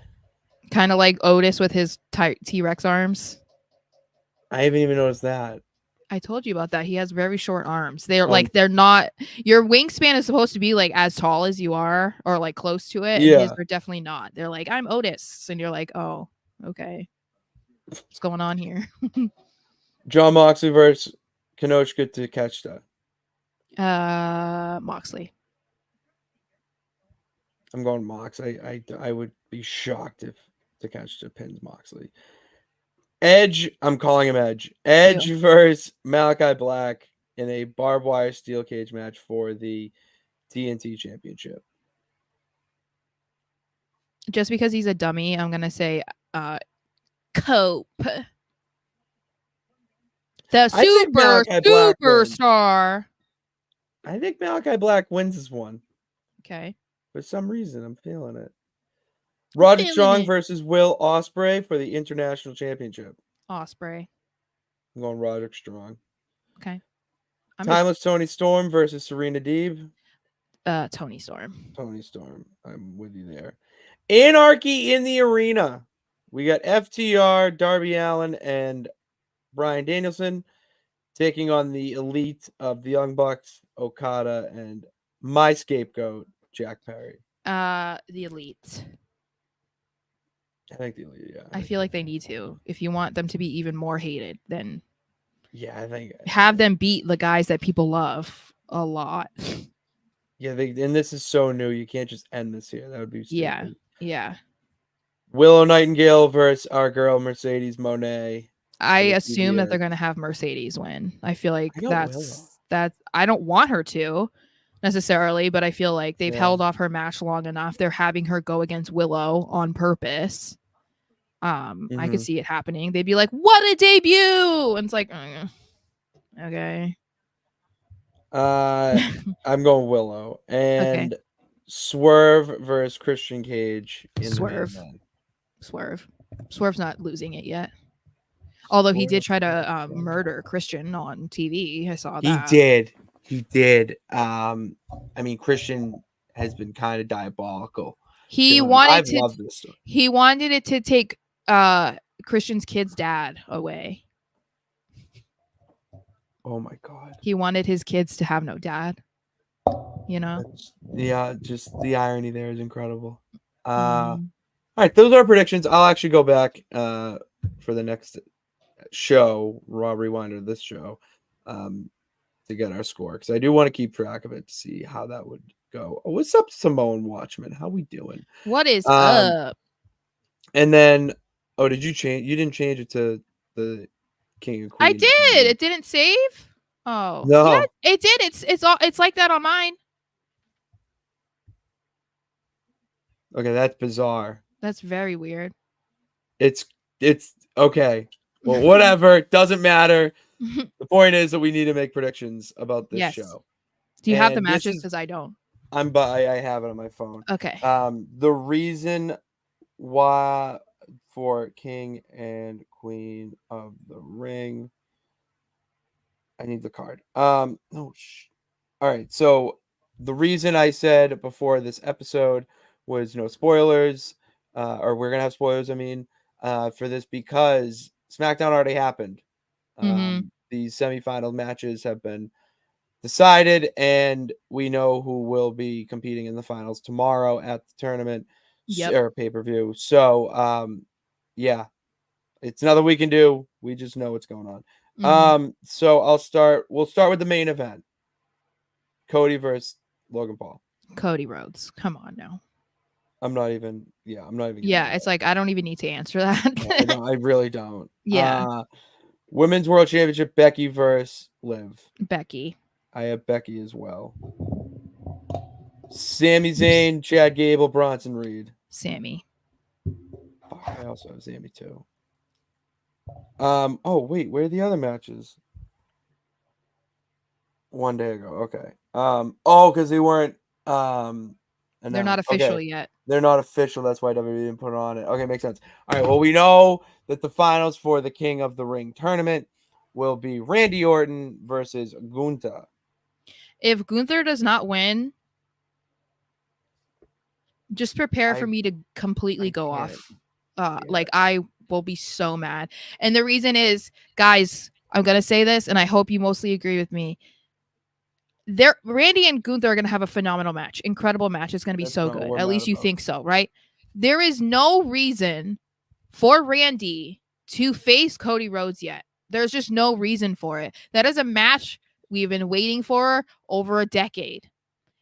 Kind of like Otis with his T-Rex arms. I haven't even noticed that. I told you about that. He has very short arms. They're not. Your wingspan is supposed to be like as tall as you are, or like close to it. And his are definitely not. They're like, I'm Otis, and you're like, oh, okay. What's going on here? John Moxley versus Kinoshita Takeshita. Moxley. I'm going Mox. I would be shocked if Takeshita pins Moxley. Edge, I'm calling him Edge. Edge versus Malachi Black in a barbed wire steel cage match for the TNT Championship. Just because he's a dummy, I'm gonna say Cope. The superstar. I think Malachi Black wins this one. Okay. For some reason, I'm feeling it. Roderick Strong versus Will Ospreay for the International Championship. Ospreay. I'm going Roderick Strong. Okay. Timeless Tony Storm versus Serena Deeb. Tony Storm. Tony Storm. I'm with you there. Anarchy in the Arena. We got FTR, Darby Allin, and Bryan Danielson taking on the elite of the Young Bucks, Okada, and my scapegoat, Jack Perry. The elite. I think the elite, yeah. I feel like they need to. If you want them to be even more hated, then I think have them beat the guys that people love a lot. Yeah, and this is so new. You can't just end this here. That would be stupid. Yeah. Willow Nightingale versus our girl Mercedes Moné. I assume that they're going to have Mercedes win. I feel like that. I don't want her to necessarily, but I feel like they've held off her match long enough. They're having her go against Willow on purpose. I could see it happening. They'd be like, "What a debut!" And it's like, okay. I'm going Willow and Swerve versus Christian Cage. Swerve's not losing it yet. Although he did try to murder Christian on TV. I saw that. He did. I mean, Christian has been kind of diabolical. He wanted it to take Christian's kid's dad away. Oh my God. He wanted his kids to have no dad. You know? Just the irony there is incredible. All right, those are our predictions. I'll actually go back for the next show, Raw Rewind of this show, to get our score, because I do want to keep track of it to see how that would go. Oh, what's up, Samoan Watchman? How we doing? What is up? And then, did you change? You didn't change it to the King and Queen. I did. It didn't save. Oh no, yeah, it did. It's like that on mine. Okay, that's bizarre. That's very weird. It's okay. Well, whatever. It doesn't matter. The point is that we need to make predictions about this show. Do you have the matches? Because I don't. I have it on my phone. Okay. The reason why for King and Queen of the Ring. I need the card. All right. So the reason I said before this episode was no spoilers, or we're gonna have spoilers. I mean, for this, because SmackDown already happened. These semifinal matches have been decided, and we know who will be competing in the finals tomorrow at the tournament or pay-per-view. So, it's nothing we can do. We just know what's going on. So we'll start with the main event. Cody versus Logan Paul. Cody Rhodes. Come on now. I'm not even. Yeah, it's like I don't even need to answer that. No, I really don't. Yeah. Women's World Championship, Becky versus Liv. Becky. I have Becky as well. Sami Zayn, Chad Gable, Bronson Reed. Sammy. I also have Sammy too. Wait, where are the other matches? One day ago. Okay. Because they weren't they're not official yet. They're not official. That's why WWE didn't put it on it. Okay, makes sense. All right. Well, we know that the finals for the King of the Ring tournament will be Randy Orton versus Gunther. If Gunther does not win, just prepare for me to completely go off. Like I will be so mad. And the reason is, guys, I'm going to say this, and I hope you mostly agree with me. Randy and Gunther are going to have a phenomenal match. Incredible match. It's going to be so good. At least you think so, right? There is no reason for Randy to face Cody Rhodes yet. There's just no reason for it. That is a match we've been waiting for over a decade.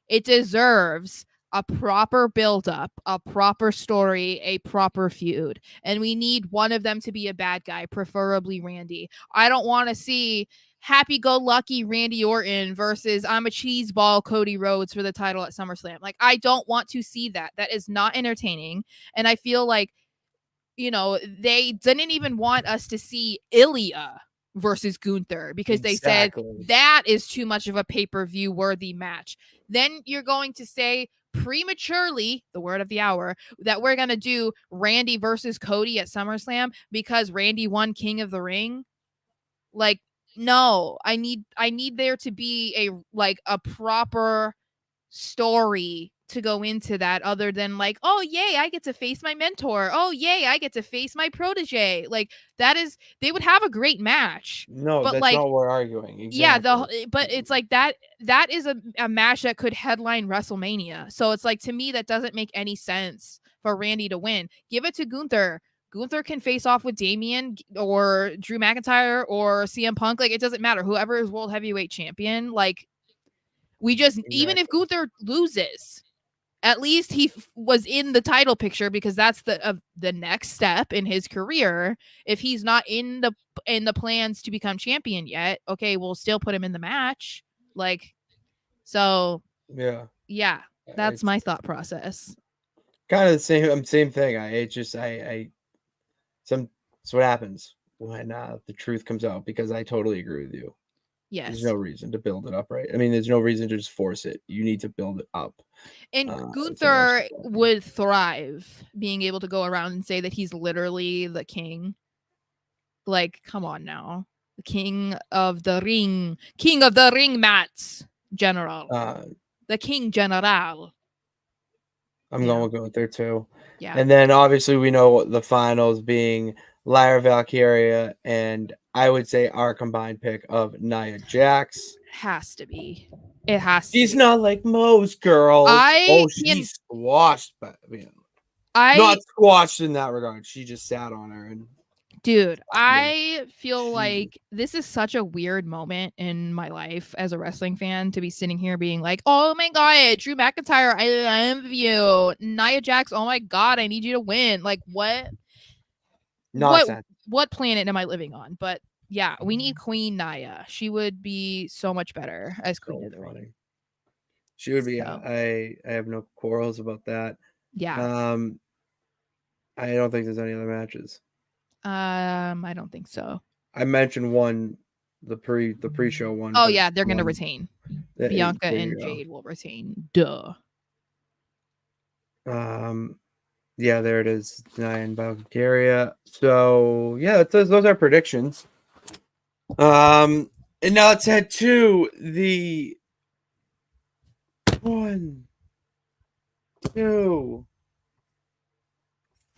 It deserves a proper build-up, a proper story, a proper feud. And we need one of them to be a bad guy, preferably Randy. I don't want to see happy-go-lucky Randy Orton versus I'm a cheeseball Cody Rhodes for the title at SummerSlam. Like, I don't want to see that. That is not entertaining. And I feel like, they didn't even want us to see Ilya versus Gunther because they said that is too much of a pay-per-view worthy match. Then you're going to say prematurely, the word of the hour, that we're going to do Randy versus Cody at SummerSlam because Randy won King of the Ring. Like, no, I need there to be a proper story to go into that, other than like, oh yay, I get to face my mentor. Oh yay, I get to face my protege. Like, they would have a great match. No, but that's not what we're arguing. Exactly. Yeah, but it's like that is a match that could headline WrestleMania. So it's like, to me, that doesn't make any sense for Randy to win. Give it to Gunther. Gunther can face off with Damian or Drew McIntyre or CM Punk. Like, it doesn't matter. Whoever is world heavyweight champion, like, we just, even if Gunther loses at least he was in the title picture, because that's the next step in his career. If he's not in the plans to become champion yet, okay, we'll still put him in the match. Like, so yeah, that's my thought process. Kind of the same thing. It's what happens when the truth comes out, because I totally agree with you. Yes. There's no reason to build it up, right? I mean, there's no reason to just force it. You need to build it up. And Gunther would thrive being able to go around and say that he's literally the king. Like, come on now. The king of the ring mats, general. The king general. I'm going with Gunther too. Yeah. And then obviously we know the finals being Lyra Valkyria, and I would say our combined pick of Nia Jax. Has to be. It has to. She's not like most girls. She's squashed, but not squashed in that regard. She just sat on her. And dude, I feel like this is such a weird moment in my life as a wrestling fan, to be sitting here being like, oh my god, Drew McIntyre, I love you. Nia Jax, oh my god, I need you to win. Like, what? Nonsense. What planet am I living on? But yeah, we need Queen Nia. She would be so much better as Queen of the Ring. She would be. So. I have no quarrels about that. Yeah. I don't think there's any other matches. I don't think so. I mentioned one, the pre-show one. Oh yeah, they're gonna retain. Bianca and Jade will retain. Duh. Yeah, there it is. Nia and Valkyria. So yeah, those are predictions. And now let's head to the 1, 2,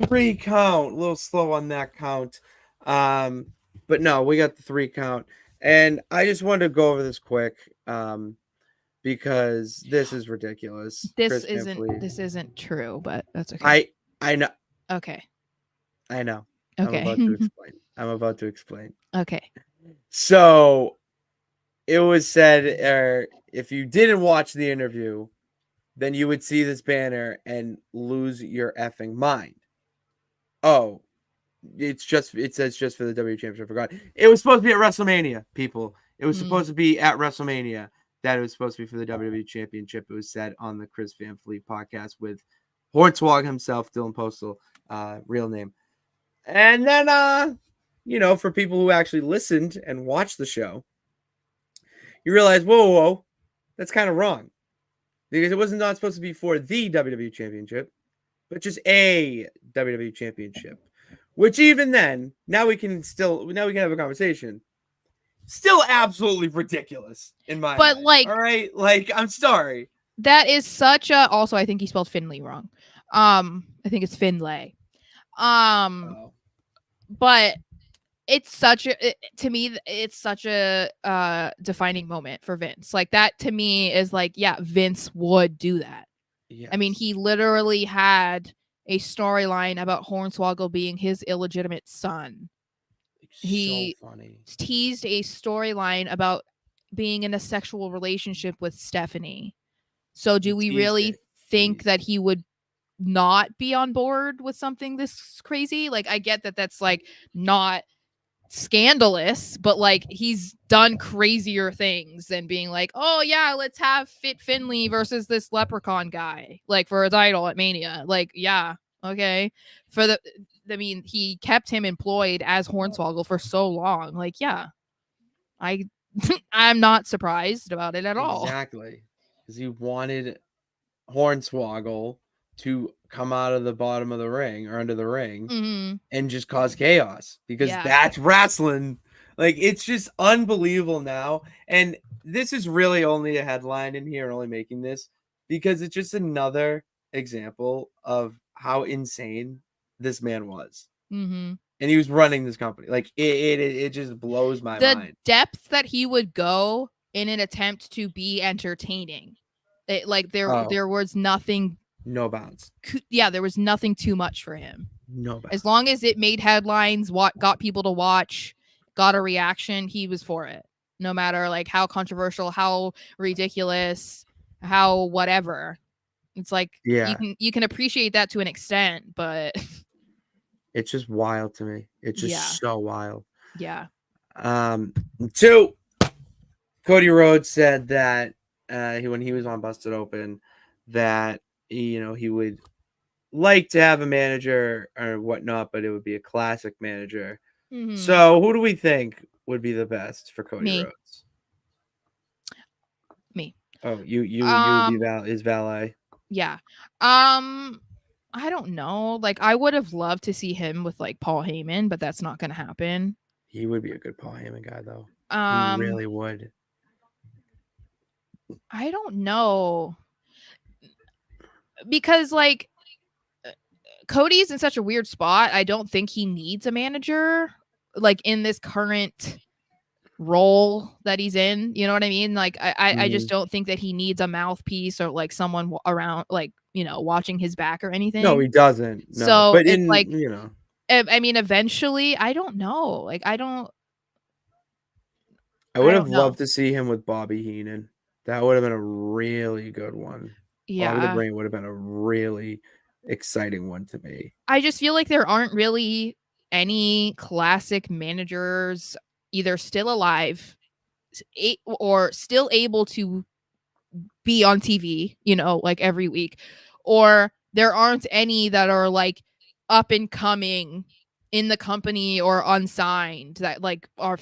3 count. A little slow on that count. But no, we got the 3 count. And I just wanted to go over this quick. Because this is ridiculous. This isn't true, but that's okay. I know. Okay. I know. Okay. I'm about to explain. Okay. So it was said, if you didn't watch the interview, then you would see this banner and lose your effing mind. Oh, it says just for the WWE Championship. I forgot. It was supposed to be at WrestleMania, people. It was supposed to be at WrestleMania. That it was supposed to be for the WWE Championship. It was said on the Chris Van Fleet podcast with Hornswoggle himself, Dylan Postal, real name. And then, for people who actually listened and watched the show, you realize, whoa, that's kind of wrong. Because it wasn't not supposed to be for the WWE Championship, but just a WWE Championship. Which even then, now we can have a conversation. Still absolutely ridiculous in my mind. All right, I'm sorry. That is such a. Also, I think he spelled Finley wrong. I think it's Finlay. But it's such a to me. It's such a defining moment for Vince. Like that to me is like, yeah, Vince would do that. Yes. I mean, he literally had a storyline about Hornswoggle being his illegitimate son. He teased a storyline about being in a sexual relationship with Stephanie. So do we really think that he would not be on board with something this crazy? Like, I get that that's like not scandalous, but like he's done crazier things than being like, oh yeah, let's have Fit Finley versus this leprechaun guy, like for a title at Mania. Like, yeah, okay. He kept him employed as Hornswoggle for so long. Like, yeah, I'm not surprised about it at all. Exactly. Because he wanted Hornswoggle to come out of the bottom of the ring or under the ring and just cause chaos, because that's wrestling. Like, it's just unbelievable now. And this is really only a headline in here, only making this because it's just another example of how insane this man was. And he was running this company. Like, it just blows my mind. The depth that he would go in an attempt to be entertaining. There was nothing. No bounds. Yeah, there was nothing too much for him. No bounds. As long as it made headlines, got people to watch, got a reaction, he was for it. No matter like how controversial, how ridiculous, how whatever. It's like you can appreciate that to an extent, but it's just wild to me. It's just so wild. Yeah. 2, Cody Rhodes said that when he was on Busted Open, that he would like to have a manager or whatnot, but it would be a classic manager. Mm-hmm. So who do we think would be the best for Cody Rhodes? Me. Oh, you would be his valet. Yeah. I don't know. Like, I would have loved to see him with like Paul Heyman, but that's not going to happen. He would be a good Paul Heyman guy, though. He really would. I don't know, because like Cody's in such a weird spot. I don't think he needs a manager, like in this current role that he's in. You know what I mean? Like, I just don't think that he needs a mouthpiece or like someone around, like, watching his back or anything. No, he doesn't. No. So but it's like, I mean, eventually, I don't know. Like, I would have loved to see him with Bobby Heenan. That would have been a really good one. Yeah. Bobby the Brain would have been a really exciting one to me. I just feel like there aren't really any classic managers either still alive or still able to be on TV, like every week, or there aren't any that are like up and coming in the company or unsigned that like are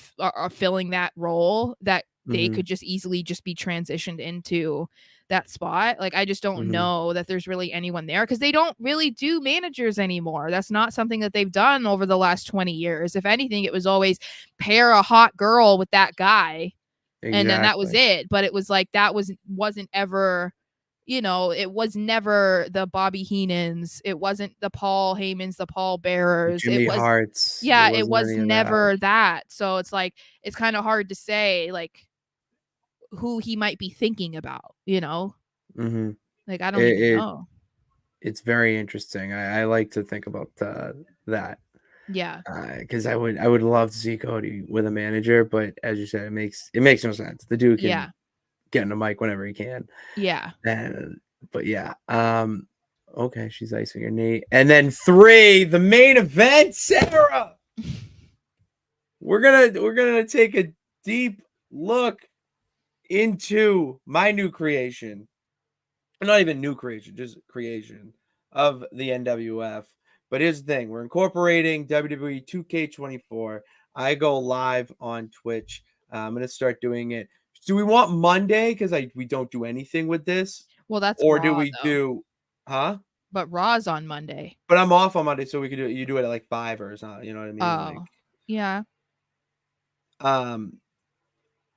filling that role that they could just easily just be transitioned into that spot. Like, I just don't know that there's really anyone there, because they don't really do managers anymore. That's not something that they've done over the last 20 years. If anything, it was always pair a hot girl with that guy. Exactly. And then that was it. But it was like, that wasn't ever, it was never the Bobby Heenans. It wasn't the Paul Heymans, the Paul Bearers. Jimmy Harts. Yeah, it was never that. So it's like, it's kind of hard to say like who he might be thinking about, Like, I don't even know. It's very interesting. I like to think about that. Yeah. Because I would love to see Cody with a manager, but as you said, it makes no sense. The dude can get in the mic whenever he can. Yeah. But yeah. Okay, she's icing her knee. And then 3, the main event, Sara. We're gonna take a deep look into my new creation. Not even new creation, just creation of the NWF. But here's the thing. We're incorporating WWE 2K24. I go live on Twitch. I'm going to start doing it. Do we want Monday? Because we don't do anything with this. Well, that's Or Raw, do we though. But Raw's on Monday. But I'm off on Monday, so we could do it. You do it at like 5 or something. You know what I mean? Oh, yeah.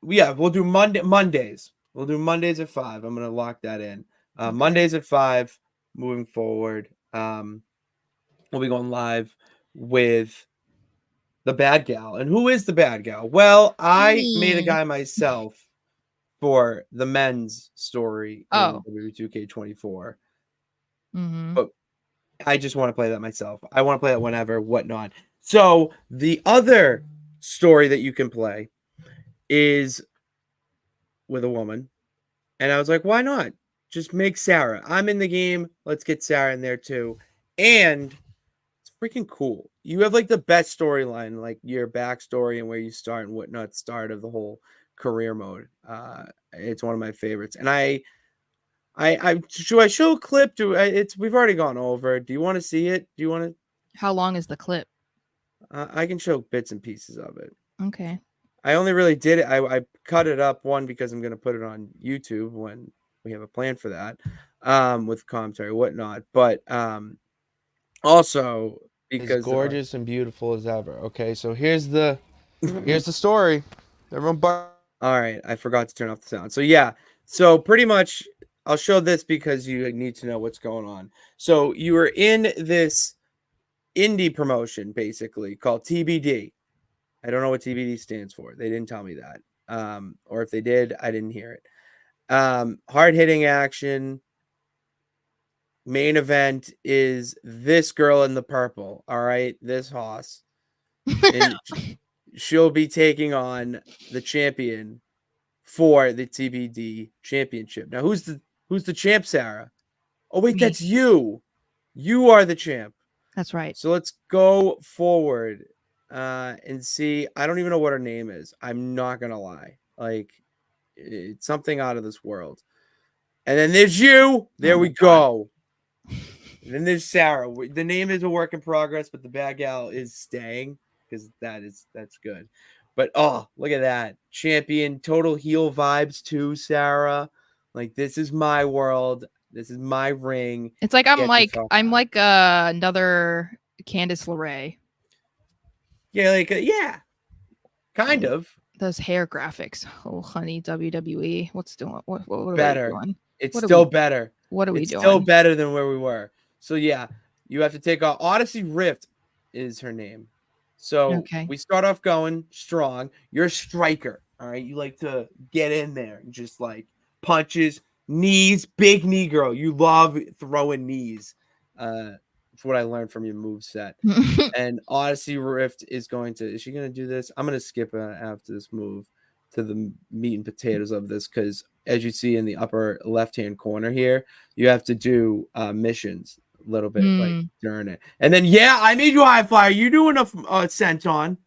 Yeah, we'll do Mondays. We'll do Mondays at 5. I'm going to lock that in. Okay. Mondays at 5 moving forward. We'll be going live with the bad gal. And who is the bad gal? Well, I made a guy myself for the men's story in W2K24. But I just want to play that myself. I want to play it whenever, whatnot. So the other story that you can play is with a woman. And I was like, why not? Just make Sara. I'm in the game. Let's get Sara in there too. And it's freaking cool. You have like the best storyline, like your backstory and where you start and whatnot, start of the whole career mode. It's one of my favorites. And I should I show a clip? We've already gone over. Do you want to see it? Do you want to? How long is the clip? I can show bits and pieces of it. Okay. I only really did it. I cut it up because I'm going to put it on YouTube when we have a plan for that, with commentary, whatnot. But also because as gorgeous and beautiful as ever. Okay, so here's the story. Everyone, all right. I forgot to turn off the sound. So yeah. So pretty much, I'll show this because you need to know what's going on. So you were in this indie promotion basically called TBD. I don't know what TBD stands for. They didn't tell me that. Or if they did, I didn't hear it. Hard-hitting action. Main event is this girl in the purple. All right, this hoss. And she'll be taking on the champion for the TBD championship. Now, who's the champ, Sara? Oh, wait, Me. that's you. You are the champ. That's right. So let's go forward and see. I don't even know what her name is. I'm not going to lie. Like, it's something out of this world. And then there's you. There we go. And then there's Sara. The name is a work in progress, but the bad gal is staying because that's good. But oh, look at that. Champion, total heel vibes too, Sara. Like, this is my world. This is my ring. It's like I'm like another Candice LeRae. Yeah, like yeah. Kind of. Those hair graphics. Oh, honey, WWE. What's doing? What are Better. we doing? It's still better. What are we doing? It's still better than where we were. So yeah, you have to take off. Odyssey Rift is her name. So we start off going strong. You're a striker. All right. You like to get in there and just like punches, knees, big knee girl. You love throwing knees. It's what I learned from your move set. And Odyssey Rift is she going to do this? I'm going to skip after this move to the meat and potatoes of this because as you see in the upper left-hand corner here, you have to do missions a little bit like during it. And then, yeah, I made you high flyer. You doing a senton,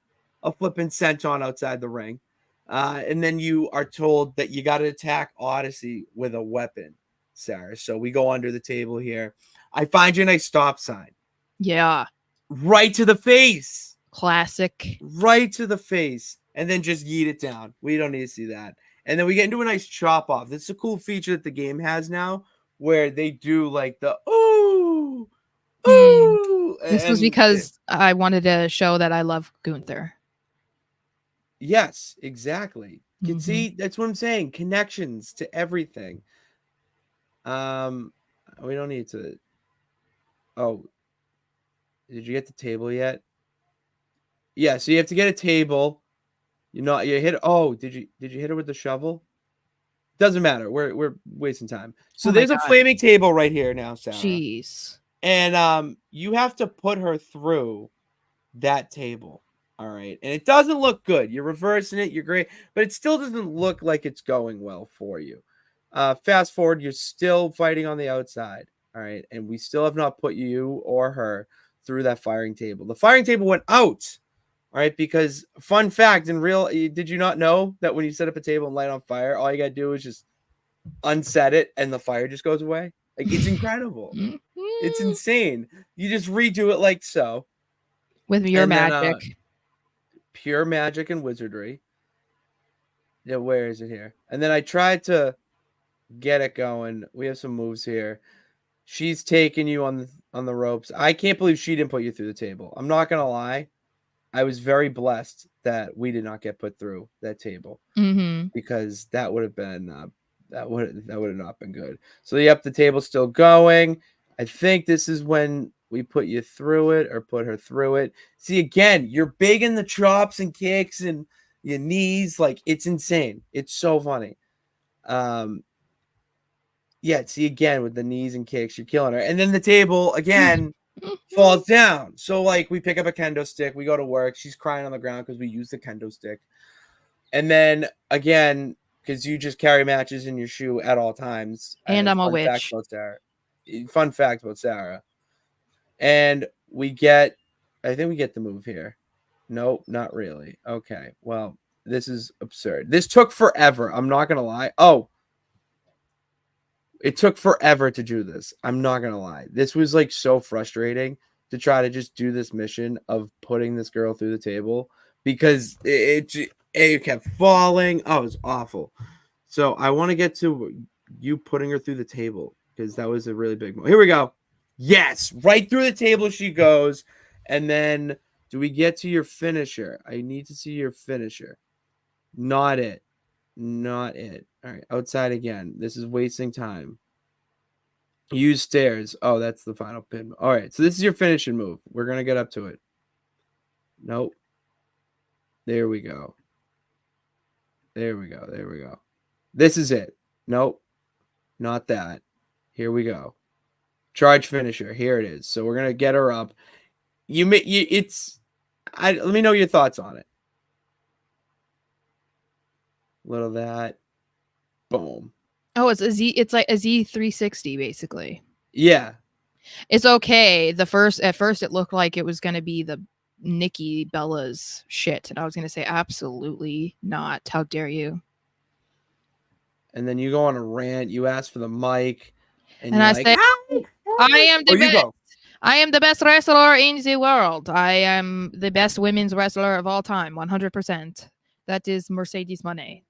a flipping senton outside the ring. And then you are told that you got to attack Odyssey with a weapon, Sara. So we go under the table here. I find you a nice stop sign. Yeah. Right to the face. Classic. Right to the face. And then just yeet it down. We don't need to see that. And then we get into a nice chop off. This is a cool feature that the game has now where they do like the ooh, ooh. This was because I wanted to show that I love Gunther. Yes, exactly. You can see, that's what I'm saying. Connections to everything. We don't need to. Oh, did you get the table yet? Yeah, so you have to get a table. You hit. Oh, did you hit her with the shovel? Doesn't matter. We're wasting time. So there's a flaming table right here now, Sara. Jeez. And you have to put her through that table. All right. And it doesn't look good. You're reversing it. You're great, but it still doesn't look like it's going well for you. Fast forward, you're still fighting on the outside. All right. And we still have not put you or her through that firing table. The firing table went out. All right, because fun fact, did you not know that when you set up a table and light on fire, all you got to do is just unset it and the fire just goes away? Like, it's incredible. It's insane. You just redo it like so. With your magic. Pure magic and wizardry. Yeah, where is it here? And then I tried to get it going. We have some moves here. She's taking you on the ropes. I can't believe she didn't put you through the table. I'm not going to lie. I was very blessed that we did not get put through that table because that would have been that would have not been good. So yep, the table's still going. I think this is when we put you through it or put her through it. See, again, you're big in the chops and kicks and your knees. Like, it's insane. It's so funny. Yeah, see, again, with the knees and kicks, you're killing her. And then the table, again, falls down. So, like, we pick up a kendo stick. We go to work. She's crying on the ground because we use the kendo stick. And then, again, because you just carry matches in your shoe at all times. And I'm a witch. Fun fact about Sara. And I think we get the move here. Nope, not really. Okay, well, this is absurd. This took forever. I'm not going to lie. Oh, it took forever to do this. I'm not going to lie. This was like so frustrating to try to just do this mission of putting this girl through the table because it kept falling. Oh, it was awful. So I want to get to you putting her through the table because that was a really big moment. Here we go. Yes, right through the table she goes. And then do we get to your finisher? I need to see your finisher. Not it. Not it. All right, outside again. This is wasting time. Use stairs. Oh, that's the final pin. All right, so this is your finishing move. We're going to get up to it. Nope. There we go. There we go. There we go. This is it. Nope. Not that. Here we go. Charge finisher. Here it is. So we're going to get her up. Let me know your thoughts on it. Little that. Boom. Oh, it's like a Z 360 basically. Yeah. It's okay. At first it looked like it was going to be the Nikki Bella's shit. And I was going to say, absolutely not. How dare you? And then you go on a rant. You ask for the mic. And I say, I am the best. I am the best wrestler in the world. I am the best women's wrestler of all time. 100%. That is Mercedes Moné.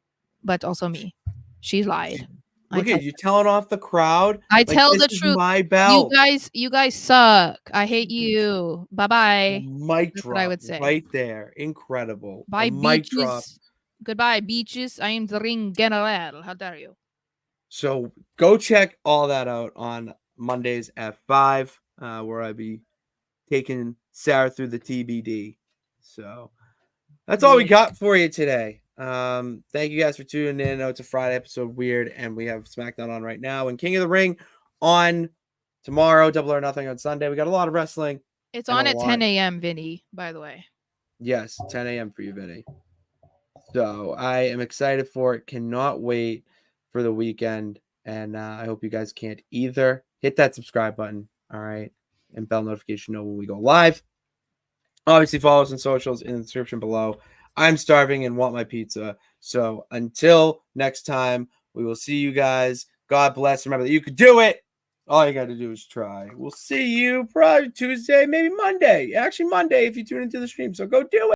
But also me. She lied. Look at you telling off the crowd. I tell the this truth. Is my belt. You guys suck. I hate you. Bye-bye. Mic That's drop. what I would say. Right there. Incredible. Bye, mic drop. Goodbye, beaches. I am the ring general. How dare you? So go check all that out on Mondays at 5, where I'll be taking Sarah through the TBD. So that's all we got for you today. Thank you guys for tuning in. I know it's a Friday episode, weird, and we have SmackDown on right now and King of the Ring on tomorrow, Double or Nothing on Sunday. We got a lot of wrestling. It's on at 10 a.m., Vinny, by the way. Yes, 10 a.m. for you, Vinny. So I am excited for it. Cannot wait for the weekend. And I hope you guys can't either. Hit that subscribe button. All right. And bell notification know when we go live. Obviously, follow us on socials in the description below. I'm starving and want my pizza. So until next time, we will see you guys. God bless. Remember that you could do it. All you got to do is try. We'll see you probably Tuesday, maybe Monday. Actually, Monday if you tune into the stream. So go do it.